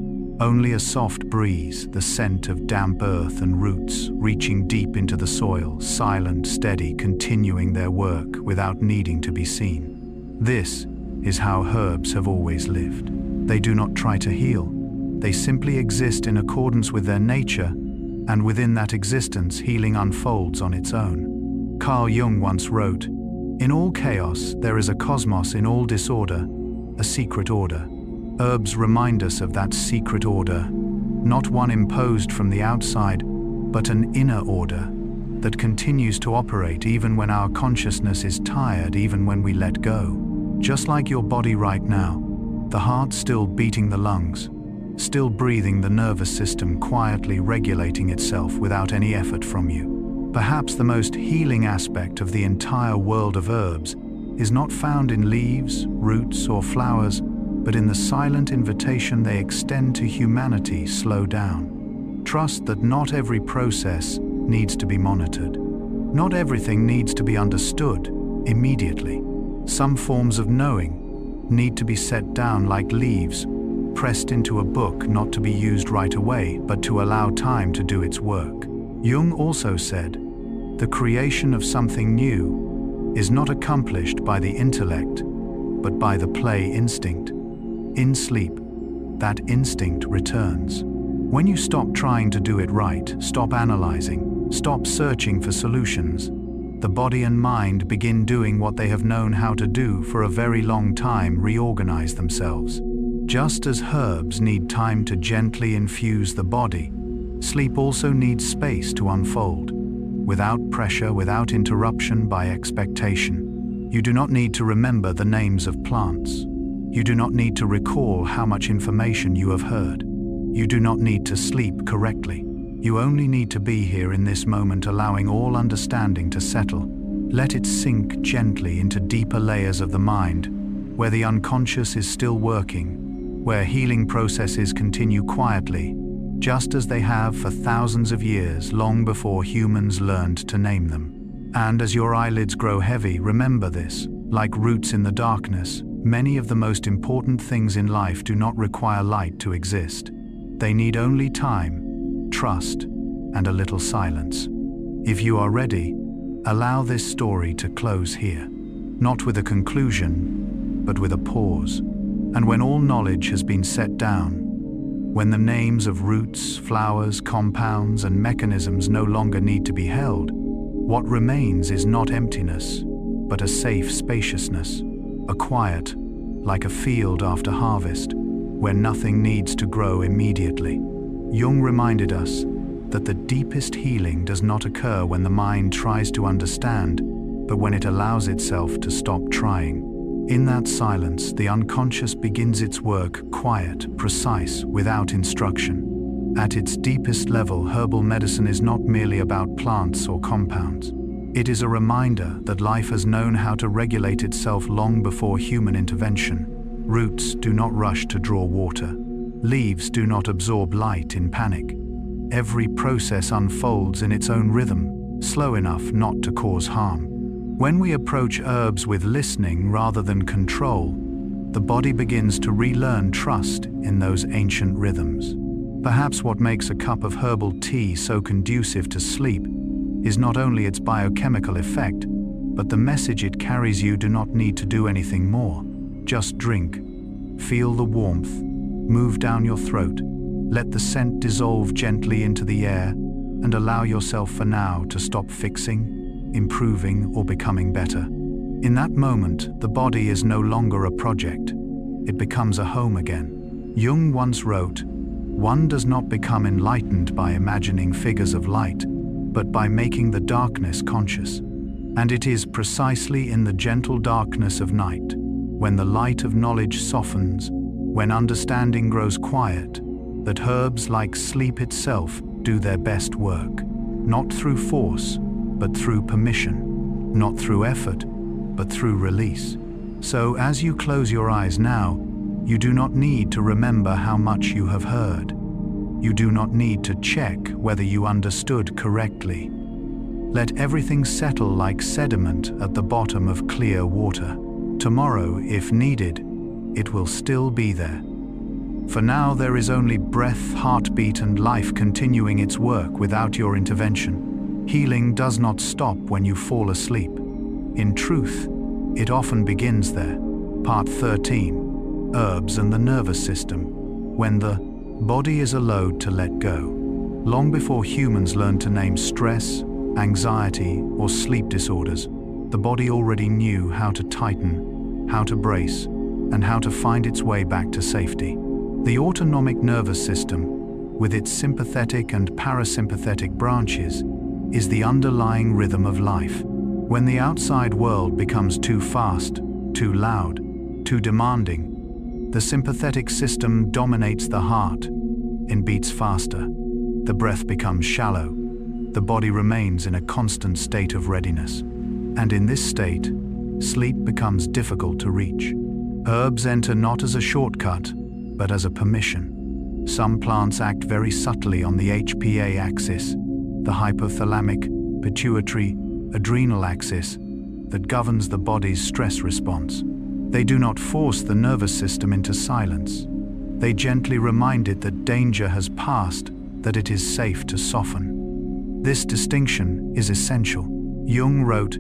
Only a soft breeze, the scent of damp earth and roots reaching deep into the soil, silent, steady, continuing their work without needing to be seen. This is how herbs have always lived. They do not try to heal. They simply exist in accordance with their nature, and within that existence, healing unfolds on its own. Carl Jung once wrote, "In all chaos, there is a cosmos; in all disorder, a secret order." Herbs remind us of that secret order, not one imposed from the outside, but an inner order that continues to operate even when our consciousness is tired, even when we let go. Just like your body right now, the heart still beating the lungs, still breathing, the nervous system quietly regulating itself without any effort from you. Perhaps the most healing aspect of the entire world of herbs is not found in leaves, roots, or flowers, but in the silent invitation they extend to humanity: slow down. Trust that not every process needs to be monitored. Not everything needs to be understood immediately. Some forms of knowing need to be set down like leaves, pressed into a book not to be used right away, but to allow time to do its work. Jung also said, "The creation of something new is not accomplished by the intellect, but by the play instinct. In sleep, that instinct returns. When you stop trying to do it right, stop analyzing, stop searching for solutions, the body and mind begin doing what they have known how to do for a very long time: reorganize themselves. Just as herbs need time to gently infuse the body, sleep also needs space to unfold, without pressure, without interruption by expectation. You do not need to remember the names of plants. You do not need to recall how much information you have heard. You do not need to sleep correctly. You only need to be here in this moment, allowing all understanding to settle. Let it sink gently into deeper layers of the mind, where the unconscious is still working, where healing processes continue quietly, just as they have for thousands of years, long before humans learned to name them. And as your eyelids grow heavy, remember this: like roots in the darkness, many of the most important things in life do not require light to exist. They need only time, trust, and a little silence. If you are ready, allow this story to close here, not with a conclusion, but with a pause. And when all knowledge has been set down, when the names of roots, flowers, compounds, and mechanisms no longer need to be held, what remains is not emptiness, but a safe spaciousness, a quiet, like a field after harvest, where nothing needs to grow immediately. Jung reminded us that the deepest healing does not occur when the mind tries to understand, but when it allows itself to stop trying. In that silence, the unconscious begins its work, quiet, precise, without instruction. At its deepest level, herbal medicine is not merely about plants or compounds. It is a reminder that life has known how to regulate itself long before human intervention. Roots do not rush to draw water. Leaves do not absorb light in panic. Every process unfolds in its own rhythm, slow enough not to cause harm. When we approach herbs with listening rather than control, the body begins to relearn trust in those ancient rhythms. Perhaps what makes a cup of herbal tea so conducive to sleep is not only its biochemical effect, but the message it carries. You do not need to do anything more. Just drink, feel the warmth, move down your throat, let the scent dissolve gently into the air, and allow yourself for now to stop fixing, improving, or becoming better. In that moment, the body is no longer a project. It becomes a home again. Jung once wrote, "One does not become enlightened by imagining figures of light, but by making the darkness conscious." And it is precisely in the gentle darkness of night, when the light of knowledge softens, when understanding grows quiet, that herbs like sleep itself do their best work. Not through force, but through permission. Not through effort, but through release. So as you close your eyes now, you do not need to remember how much you have heard. You do not need to check whether you understood correctly. Let everything settle like sediment at the bottom of clear water. Tomorrow, if needed, it will still be there. For now, there is only breath, heartbeat, and life continuing its work without your intervention. Healing does not stop when you fall asleep. In truth, it often begins there. Part 13, Herbs and the Nervous System, when the body is allowed to let go. Long before humans learned to name stress, anxiety, or sleep disorders, the body already knew how to tighten, how to brace, and how to find its way back to safety. The autonomic nervous system, with its sympathetic and parasympathetic branches, is the underlying rhythm of life. When the outside world becomes too fast, too loud, too demanding, the sympathetic system dominates the heart and beats faster. The breath becomes shallow. The body remains in a constant state of readiness. And in this state, sleep becomes difficult to reach. Herbs enter not as a shortcut, but as a permission. Some plants act very subtly on the HPA axis, the hypothalamic, pituitary, adrenal axis that governs the body's stress response. They do not force the nervous system into silence. They gently remind it that danger has passed, that it is safe to soften. This distinction is essential. Jung wrote,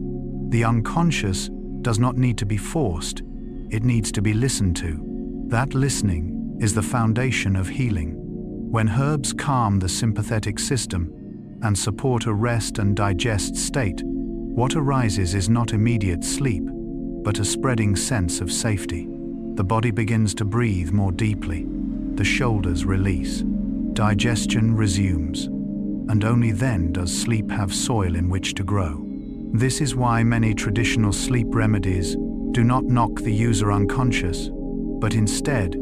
"The unconscious does not need to be forced, it needs to be listened to." That listening is the foundation of healing. When herbs calm the sympathetic system and support a rest and digest state, what arises is not immediate sleep, but a spreading sense of safety. The body begins to breathe more deeply, the shoulders release, digestion resumes, and only then does sleep have soil in which to grow. This is why many traditional sleep remedies do not knock the user unconscious, but instead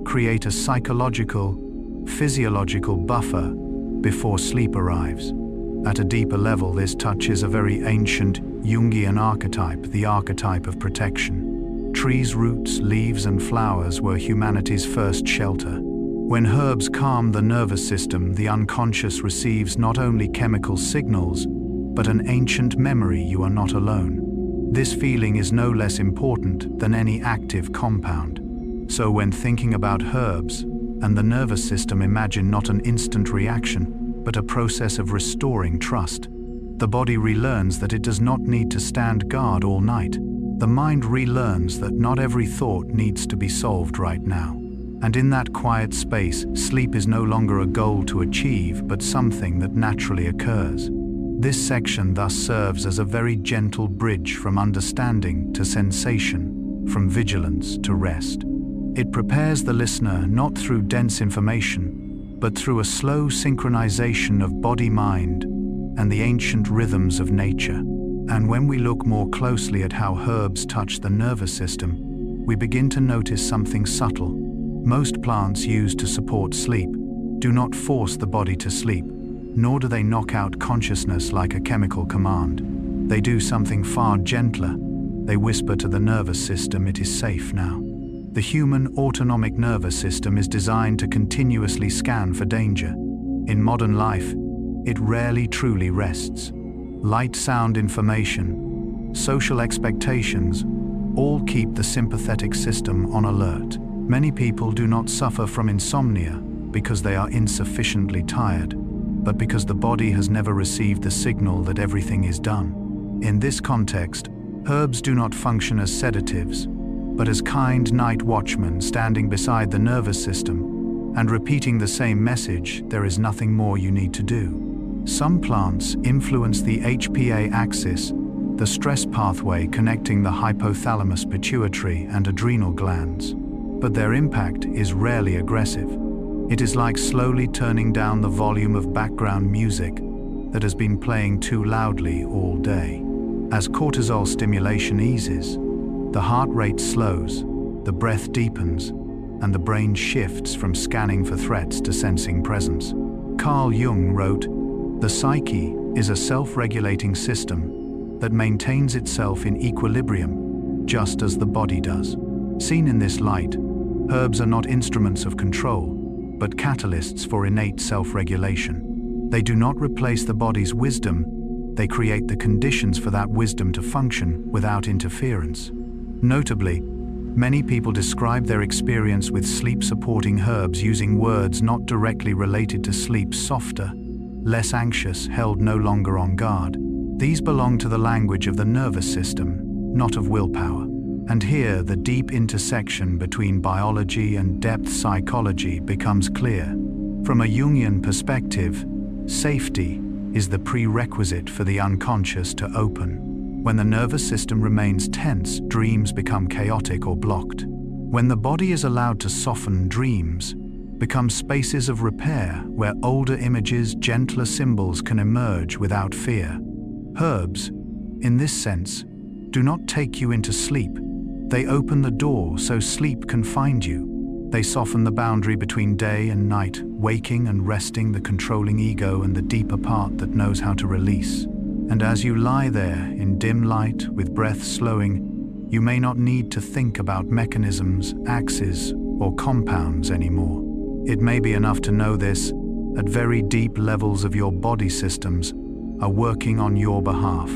create a psychological, physiological buffer before sleep arrives. At a deeper level, this touches a very ancient Jungian archetype, the archetype of protection. Trees' roots, leaves, and flowers were humanity's first shelter. When herbs calm the nervous system, the unconscious receives not only chemical signals, but an ancient memory you are not alone. This feeling is no less important than any active compound. So when thinking about herbs and the nervous system, imagine not an instant reaction, but a process of restoring trust. The body relearns that it does not need to stand guard all night. The mind relearns that not every thought needs to be solved right now. And in that quiet space, sleep is no longer a goal to achieve, but something that naturally occurs. This section thus serves as a very gentle bridge from understanding to sensation, from vigilance to rest. It prepares the listener not through dense information, but through a slow synchronization of body-mind and the ancient rhythms of nature. And when we look more closely at how herbs touch the nervous system, we begin to notice something subtle. Most plants used to support sleep do not force the body to sleep, nor do they knock out consciousness like a chemical command. They do something far gentler. They whisper to the nervous system, "It is safe now." The human autonomic nervous system is designed to continuously scan for danger. In modern life, it rarely truly rests. Light, sound, information, social expectations all keep the sympathetic system on alert. Many people do not suffer from insomnia because they are insufficiently tired, but because the body has never received the signal that everything is done. In this context, herbs do not function as sedatives, but as kind night watchmen standing beside the nervous system and repeating the same message, "There is nothing more you need to do." Some plants influence the HPA axis, the stress pathway connecting the hypothalamus, pituitary, and adrenal glands, but their impact is rarely aggressive. It is like slowly turning down the volume of background music that has been playing too loudly all day. As cortisol stimulation eases, the heart rate slows, the breath deepens, and the brain shifts from scanning for threats to sensing presence. Carl Jung wrote, "The psyche is a self-regulating system that maintains itself in equilibrium, just as the body does." Seen in this light, herbs are not instruments of control, but catalysts for innate self-regulation. They do not replace the body's wisdom, they create the conditions for that wisdom to function without interference. Notably, many people describe their experience with sleep-supporting herbs using words not directly related to sleep: softer, less anxious, held no longer on guard. These belong to the language of the nervous system, not of willpower. And here, the deep intersection between biology and depth psychology becomes clear. From a Jungian perspective, safety is the prerequisite for the unconscious to open. When the nervous system remains tense, dreams become chaotic or blocked. When the body is allowed to soften, dreams become spaces of repair where older images, gentler symbols can emerge without fear. Herbs, in this sense, do not take you into sleep. They open the door so sleep can find you. They soften the boundary between day and night, waking and resting the controlling ego and the deeper part that knows how to release. And as you lie there in dim light with breath slowing, you may not need to think about mechanisms, axes, or compounds anymore. It may be enough to know this: at very deep levels of your body systems are working on your behalf,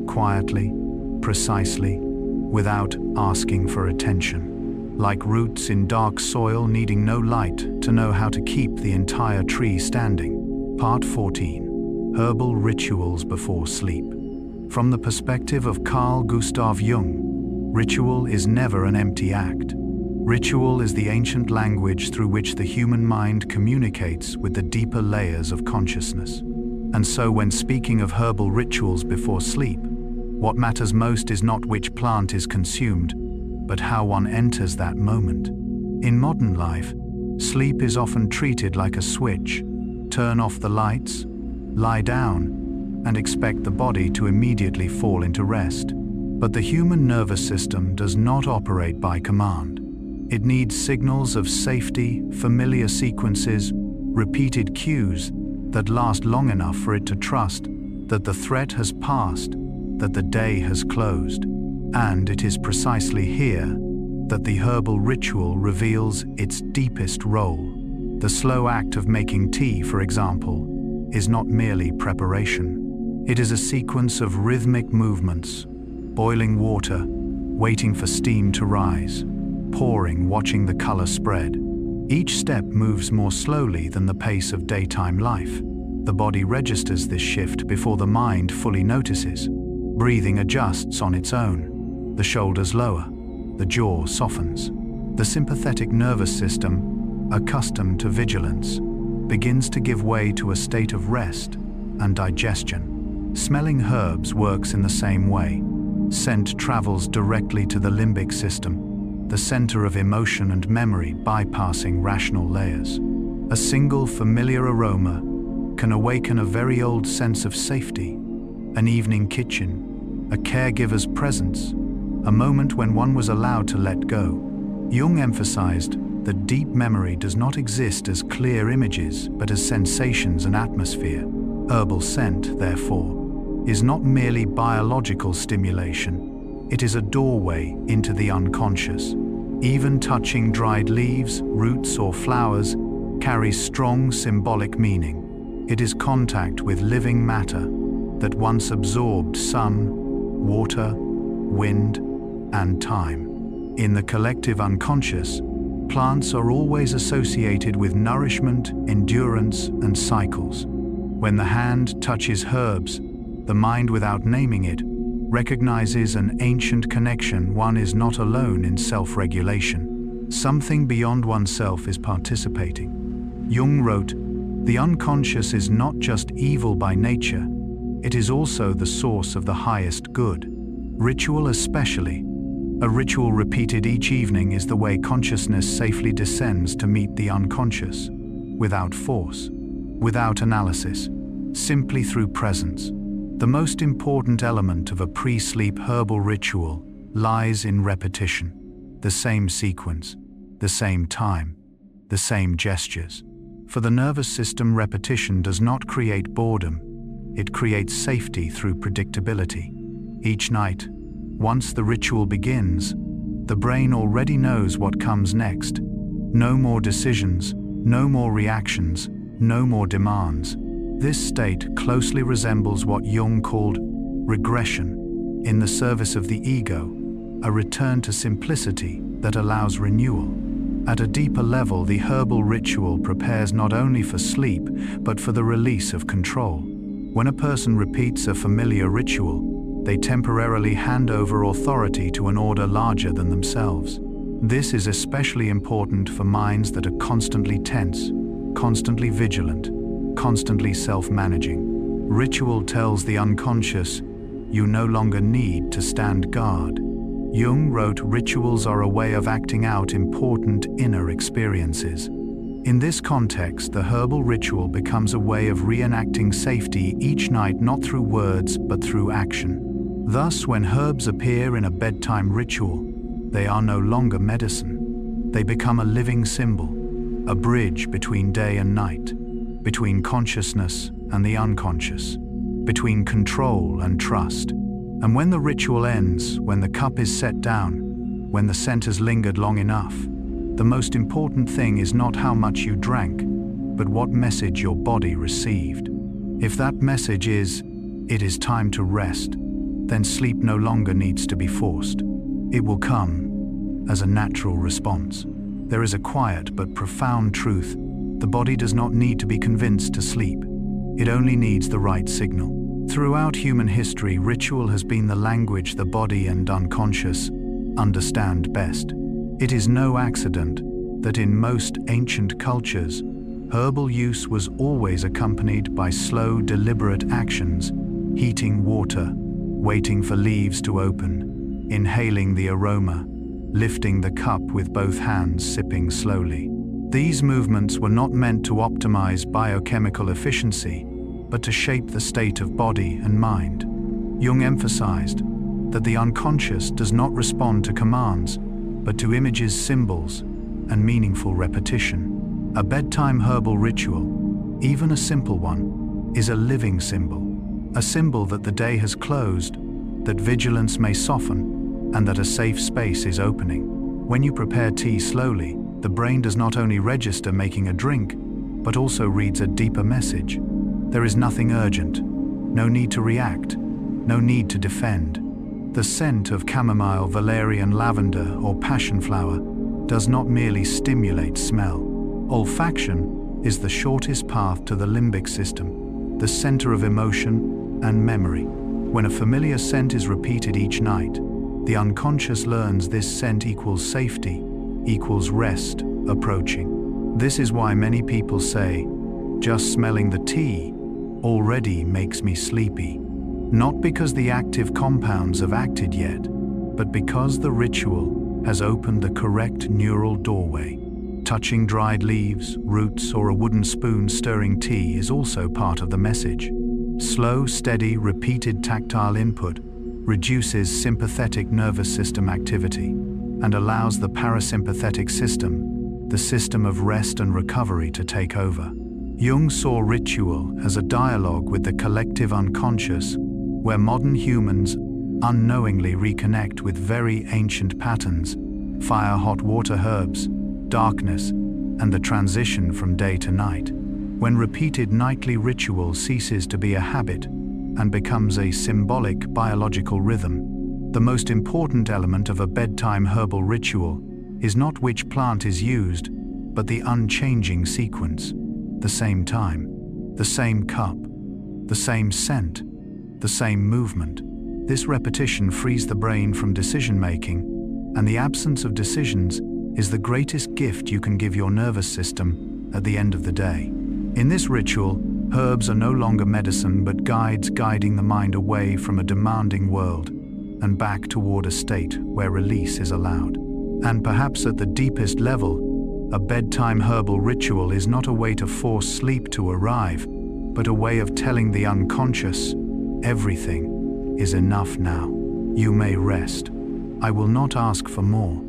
quietly, precisely, without asking for attention. like roots in dark soil needing no light to know how to keep the entire tree standing. Part 14. Herbal Rituals Before Sleep. From the perspective of Carl Gustav Jung, ritual is never an empty act. Ritual is the ancient language through which the human mind communicates with the deeper layers of consciousness. And so when speaking of herbal rituals before sleep, what matters most is not which plant is consumed, but how one enters that moment. In modern life, sleep is often treated like a switch. Turn off the lights, lie down, and expect the body to immediately fall into rest. But the human nervous system does not operate by command. It needs signals of safety, familiar sequences, repeated cues that last long enough for it to trust that the threat has passed, that the day has closed. And it is precisely here that the herbal ritual reveals its deepest role. The slow act of making tea, for example, is not merely preparation. It is a sequence of rhythmic movements: boiling water, waiting for steam to rise, pouring, watching the color spread. Each step moves more slowly than the pace of daytime life. The body registers this shift before the mind fully notices. Breathing adjusts on its own. The shoulders lower. The jaw softens. The sympathetic nervous system, accustomed to vigilance, begins to give way to a state of rest and digestion. Smelling herbs works in the same way. Scent travels directly to the limbic system, the center of emotion and memory, bypassing rational layers. A single familiar aroma can awaken a very old sense of safety. An evening kitchen, a caregiver's presence, a moment when one was allowed to let go. Jung emphasized that deep memory does not exist as clear images, but as sensations and atmosphere. Herbal scent, therefore, is not merely biological stimulation. It is a doorway into the unconscious. Even touching dried leaves, roots, or flowers carries strong symbolic meaning. It is contact with living matter that once absorbed sun, water, wind, and time. In the collective unconscious, plants are always associated with nourishment, endurance, and cycles. When the hand touches herbs, the mind, without naming it, recognizes an ancient connection. One is not alone in self-regulation. Something beyond oneself is participating. Jung wrote, "The unconscious is not just evil by nature, it is also the source of the highest good." Ritual especially. A ritual repeated each evening is the way consciousness safely descends to meet the unconscious, without force, without analysis, simply through presence. The most important element of a pre-sleep herbal ritual lies in repetition. The same sequence, the same time, the same gestures. For the nervous system, repetition does not create boredom. It creates safety through predictability. Each night, once the ritual begins, the brain already knows what comes next. No more decisions, no more reactions, no more demands. This state closely resembles what Jung called regression, in the service of the ego, a return to simplicity that allows renewal. At a deeper level, the herbal ritual prepares not only for sleep, but for the release of control. When a person repeats a familiar ritual, they temporarily hand over authority to an order larger than themselves. This is especially important for minds that are constantly tense, constantly vigilant, constantly self-managing. Ritual tells the unconscious, you no longer need to stand guard. Jung wrote, rituals are a way of acting out important inner experiences. In this context, the herbal ritual becomes a way of reenacting safety each night, not through words, but through action. Thus, when herbs appear in a bedtime ritual, they are no longer medicine. They become a living symbol, a bridge between day and night, between consciousness and the unconscious, between control and trust. And when the ritual ends, when the cup is set down, when the scent has lingered long enough, the most important thing is not how much you drank, but what message your body received. If that message is, it is time to rest, then sleep no longer needs to be forced. It will come, as a natural response. There is a quiet but profound truth. The body does not need to be convinced to sleep. It only needs the right signal. Throughout human history, ritual has been the language the body and unconscious understand best. It is no accident that in most ancient cultures, herbal use was always accompanied by slow, deliberate actions: heating water, waiting for leaves to open, inhaling the aroma, lifting the cup with both hands, sipping slowly. These movements were not meant to optimize biochemical efficiency, but to shape the state of body and mind. Jung emphasized that the unconscious does not respond to commands, but to images, symbols, and meaningful repetition. A bedtime herbal ritual, even a simple one, is a living symbol. A symbol that the day has closed, that vigilance may soften, and that a safe space is opening. When you prepare tea slowly, the brain does not only register making a drink, but also reads a deeper message. There is nothing urgent, no need to react, no need to defend. The scent of chamomile, valerian, lavender, or passion flower does not merely stimulate smell. Olfaction is the shortest path to the limbic system, the center of emotion and memory. When a familiar scent is repeated each night, the unconscious learns this scent equals safety, equals rest approaching. This is why many people say, "Just smelling the tea already makes me sleepy." Not because the active compounds have acted yet, but because the ritual has opened the correct neural doorway. Touching dried leaves, roots, or a wooden spoon stirring tea is also part of the message. Slow, steady, repeated tactile input reduces sympathetic nervous system activity and allows the parasympathetic system, the system of rest and recovery, to take over. Jung saw ritual as a dialogue with the collective unconscious, where modern humans unknowingly reconnect with very ancient patterns: fire, hot water, herbs, darkness, and the transition from day to night. When repeated nightly ritual ceases to be a habit and becomes a symbolic biological rhythm, the most important element of a bedtime herbal ritual is not which plant is used, but the unchanging sequence. The same time, the same cup, the same scent, the same movement. This repetition frees the brain from decision-making, and the absence of decisions is the greatest gift you can give your nervous system at the end of the day. In this ritual, herbs are no longer medicine but guides, guiding the mind away from a demanding world and back toward a state where release is allowed. And perhaps at the deepest level, a bedtime herbal ritual is not a way to force sleep to arrive, but a way of telling the unconscious, "Everything is enough now. You may rest. I will not ask for more."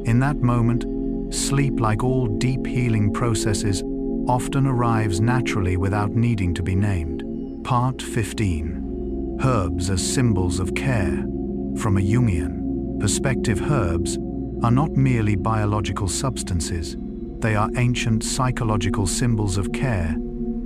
In that moment, sleep, like all deep healing processes, often arrives naturally without needing to be named. Part 15. Herbs as symbols of care. From a Jungian perspective, herbs are not merely biological substances. They are ancient psychological symbols of care,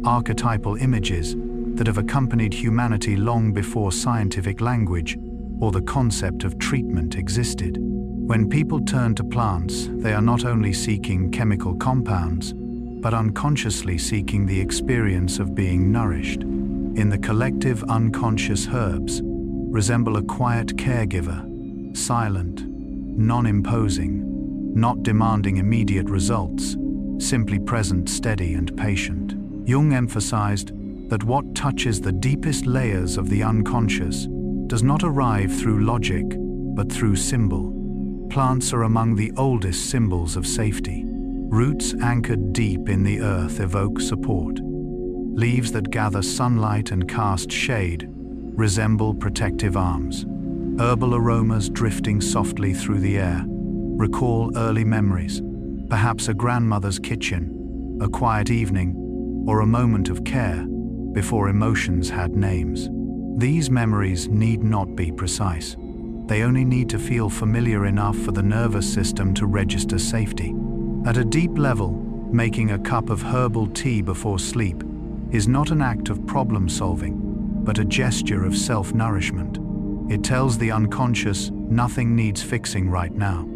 archetypal images that have accompanied humanity long before scientific language or the concept of treatment existed. When people turn to plants, they are not only seeking chemical compounds, but unconsciously seeking the experience of being nourished. In the collective unconscious, herbs resemble a quiet caregiver, silent, non-imposing, not demanding immediate results, simply present, steady, and patient. Jung emphasized that what touches the deepest layers of the unconscious does not arrive through logic, but through symbol. Plants are among the oldest symbols of safety. Roots anchored deep in the earth evoke support. Leaves that gather sunlight and cast shade resemble protective arms. Herbal aromas drifting softly through the air recall early memories, perhaps a grandmother's kitchen, a quiet evening, or a moment of care before emotions had names. These memories need not be precise. They only need to feel familiar enough for the nervous system to register safety. At a deep level, making a cup of herbal tea before sleep is not an act of problem-solving, but a gesture of self-nourishment. It tells the unconscious nothing needs fixing right now.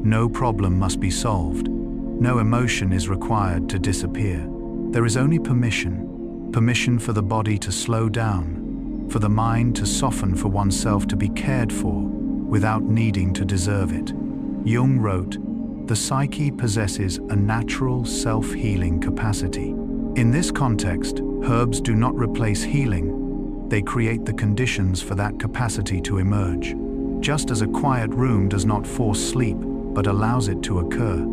No problem must be solved. No emotion is required to disappear. There is only permission. Permission for the body to slow down, for the mind to soften, for oneself to be cared for without needing to deserve it. Jung wrote, "The psyche possesses a natural self-healing capacity." In this context, herbs do not replace healing. They create the conditions for that capacity to emerge. Just as a quiet room does not force sleep, but allows it to occur.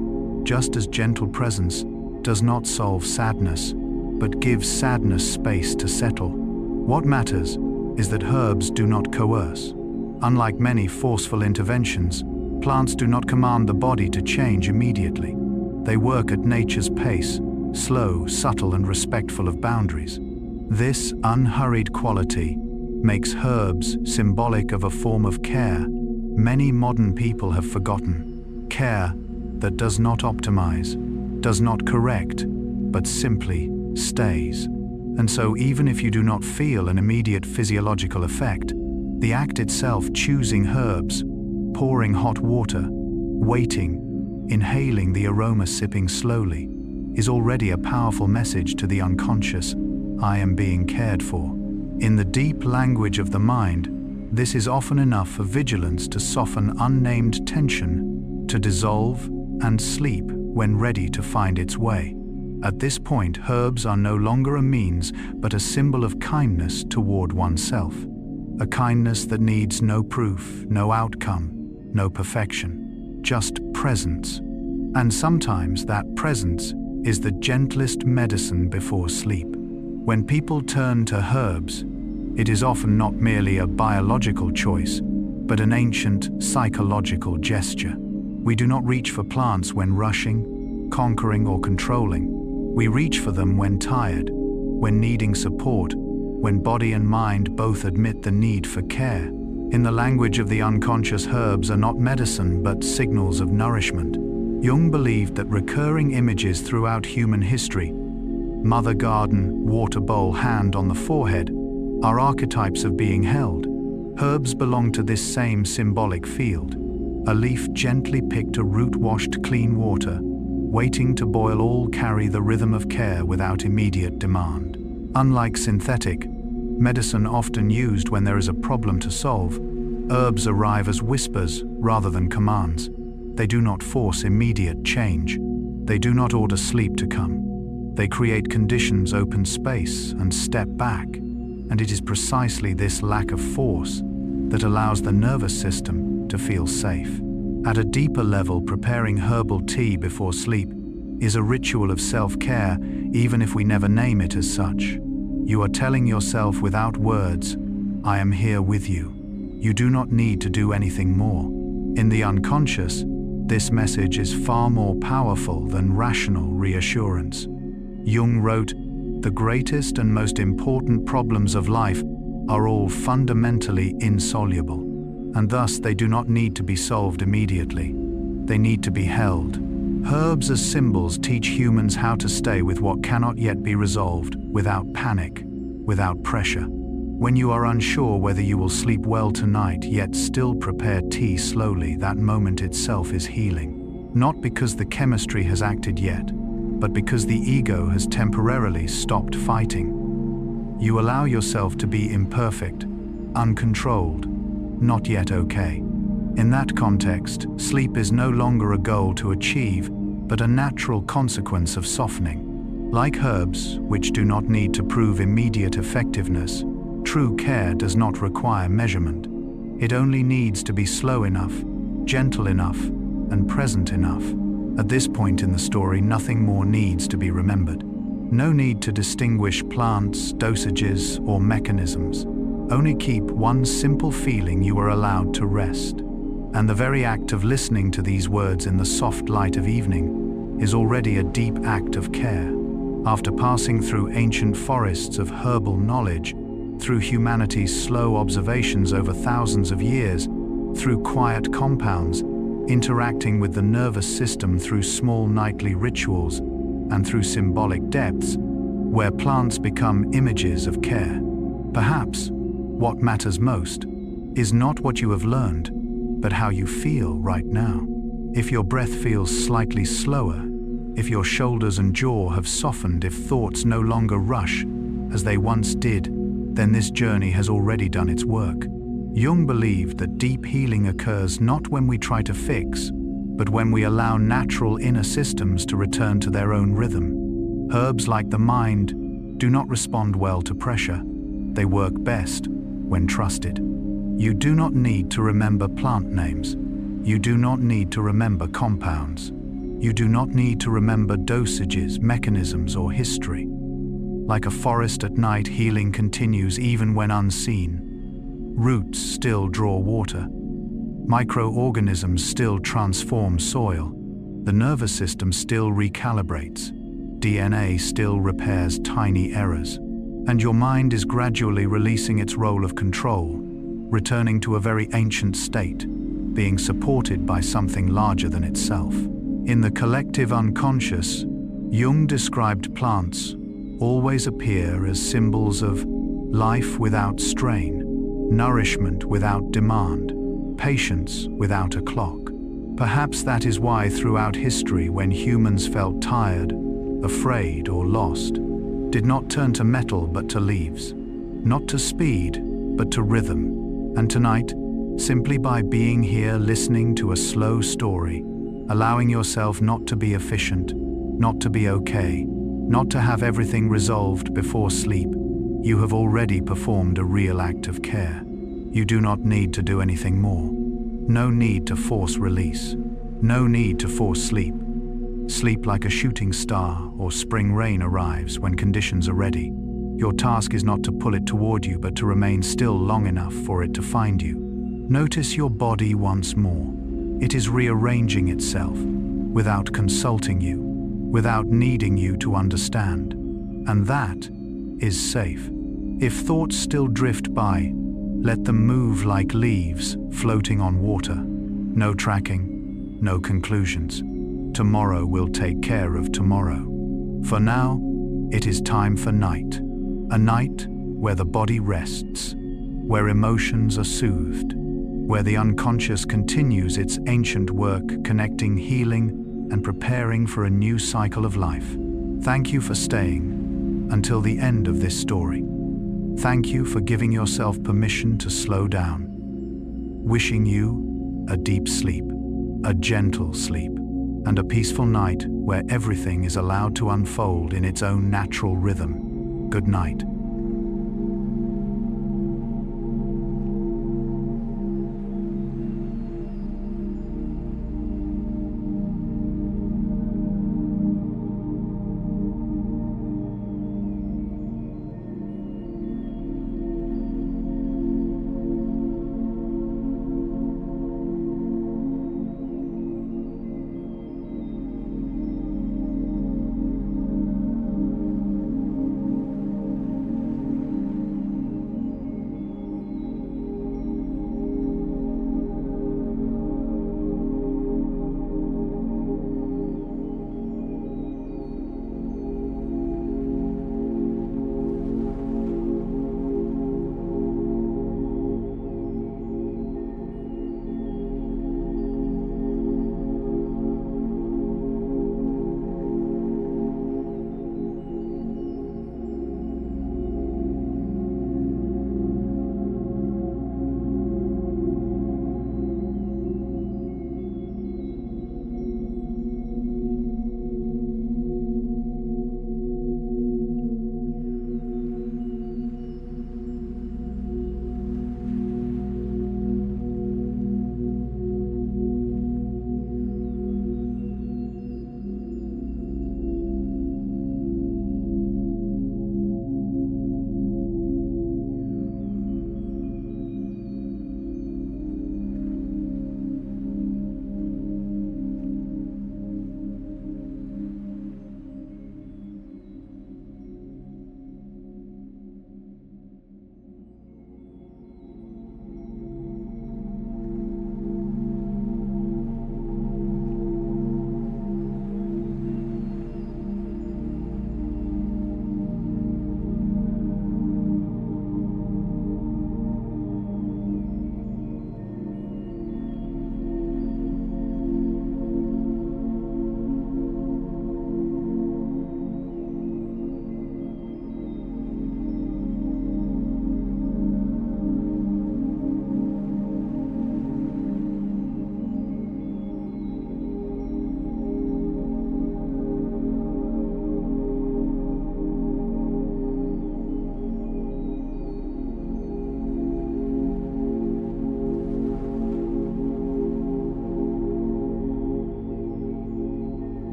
Just as gentle presence does not solve sadness, but gives sadness space to settle. What matters is that herbs do not coerce. Unlike many forceful interventions, plants do not command the body to change immediately. They work at nature's pace, slow, subtle, and respectful of boundaries. This unhurried quality makes herbs symbolic of a form of care many modern people have forgotten. Care that does not optimize, does not correct, but simply stays. And so even if you do not feel an immediate physiological effect, the act itself, choosing herbs, pouring hot water, waiting, inhaling the aroma, sipping slowly, is already a powerful message to the unconscious, "I am being cared for." In the deep language of the mind, this is often enough for vigilance to soften unnamed tension, to dissolve and sleep when ready to find its way. At this point, herbs are no longer a means, but a symbol of kindness toward oneself. A kindness that needs no proof, no outcome, no perfection, just presence. And sometimes that presence is the gentlest medicine before sleep. When people turn to herbs, it is often not merely a biological choice, but an ancient psychological gesture. We do not reach for plants when rushing, conquering, or controlling. We reach for them when tired, when needing support, when body and mind both admit the need for care. In the language of the unconscious, herbs are not medicine but signals of nourishment. Jung believed that recurring images throughout human history, mother garden, water bowl, hand on the forehead, are archetypes of being held. Herbs belong to this same symbolic field. A leaf gently picked, a root washed clean water, waiting to boil, all carry the rhythm of care without immediate demand. Unlike synthetic medicine often used when there is a problem to solve, herbs arrive as whispers rather than commands. They do not force immediate change. They do not order sleep to come. They create conditions, open space, and step back. And it is precisely this lack of force that allows the nervous system to feel safe. At a deeper level, preparing herbal tea before sleep is a ritual of self-care, even if we never name it as such. You are telling yourself without words, "I am here with you." You do not need to do anything more. In the unconscious, this message is far more powerful than rational reassurance. Jung wrote, "The greatest and most important problems of life are all fundamentally insoluble, and thus they do not need to be solved immediately. They need to be held." Herbs as symbols teach humans how to stay with what cannot yet be resolved, without panic, without pressure. When you are unsure whether you will sleep well tonight, yet still prepare tea slowly, that moment itself is healing. Not because the chemistry has acted yet, but because the ego has temporarily stopped fighting. You allow yourself to be imperfect, uncontrolled, not yet okay. In that context, sleep is no longer a goal to achieve, but a natural consequence of softening. Like herbs, which do not need to prove immediate effectiveness, true care does not require measurement. It only needs to be slow enough, gentle enough, and present enough. At this point in the story, nothing more needs to be remembered. No need to distinguish plants, dosages, or mechanisms. Only keep one simple feeling: you are allowed to rest. And the very act of listening to these words in the soft light of evening is already a deep act of care. After passing through ancient forests of herbal knowledge, through humanity's slow observations over thousands of years, through quiet compounds, interacting with the nervous system through small nightly rituals, and through symbolic depths, where plants become images of care. Perhaps what matters most is not what you have learned, but how you feel right now. If your breath feels slightly slower, if your shoulders and jaw have softened, if thoughts no longer rush as they once did, then this journey has already done its work. Jung believed that deep healing occurs not when we try to fix, but when we allow natural inner systems to return to their own rhythm. Herbs, like the mind, do not respond well to pressure. They work best when trusted. You do not need to remember plant names. You do not need to remember compounds. You do not need to remember dosages, mechanisms, or history. Like a forest at night, healing continues even when unseen. Roots still draw water. Microorganisms still transform soil. The nervous system still recalibrates. DNA still repairs tiny errors. And your mind is gradually releasing its role of control, returning to a very ancient state, being supported by something larger than itself. In the collective unconscious, Jung described plants always appear as symbols of life without strain, nourishment without demand, patience without a clock. Perhaps that is why throughout history, when humans felt tired, afraid, or lost, did not turn to metal but to leaves, not to speed but to rhythm. And tonight, simply by being here listening to a slow story, allowing yourself not to be efficient, not to be okay, not to have everything resolved before sleep, you have already performed a real act of care. You do not need to do anything more. No need to force release. No need to force sleep. Sleep like a shooting star, or spring rain arrives when conditions are ready. Your task is not to pull it toward you, but to remain still long enough for it to find you. Notice your body once more. It is rearranging itself, without consulting you, without needing you to understand. And that is safe. If thoughts still drift by, let them move like leaves floating on water. No tracking, no conclusions. Tomorrow will take care of tomorrow. For now, it is time for night. A night where the body rests, where emotions are soothed, where the unconscious continues its ancient work, connecting, healing, and preparing for a new cycle of life. Thank you for staying until the end of this story. Thank you for giving yourself permission to slow down. Wishing you a deep sleep, a gentle sleep, and a peaceful night where everything is allowed to unfold in its own natural rhythm. Good night.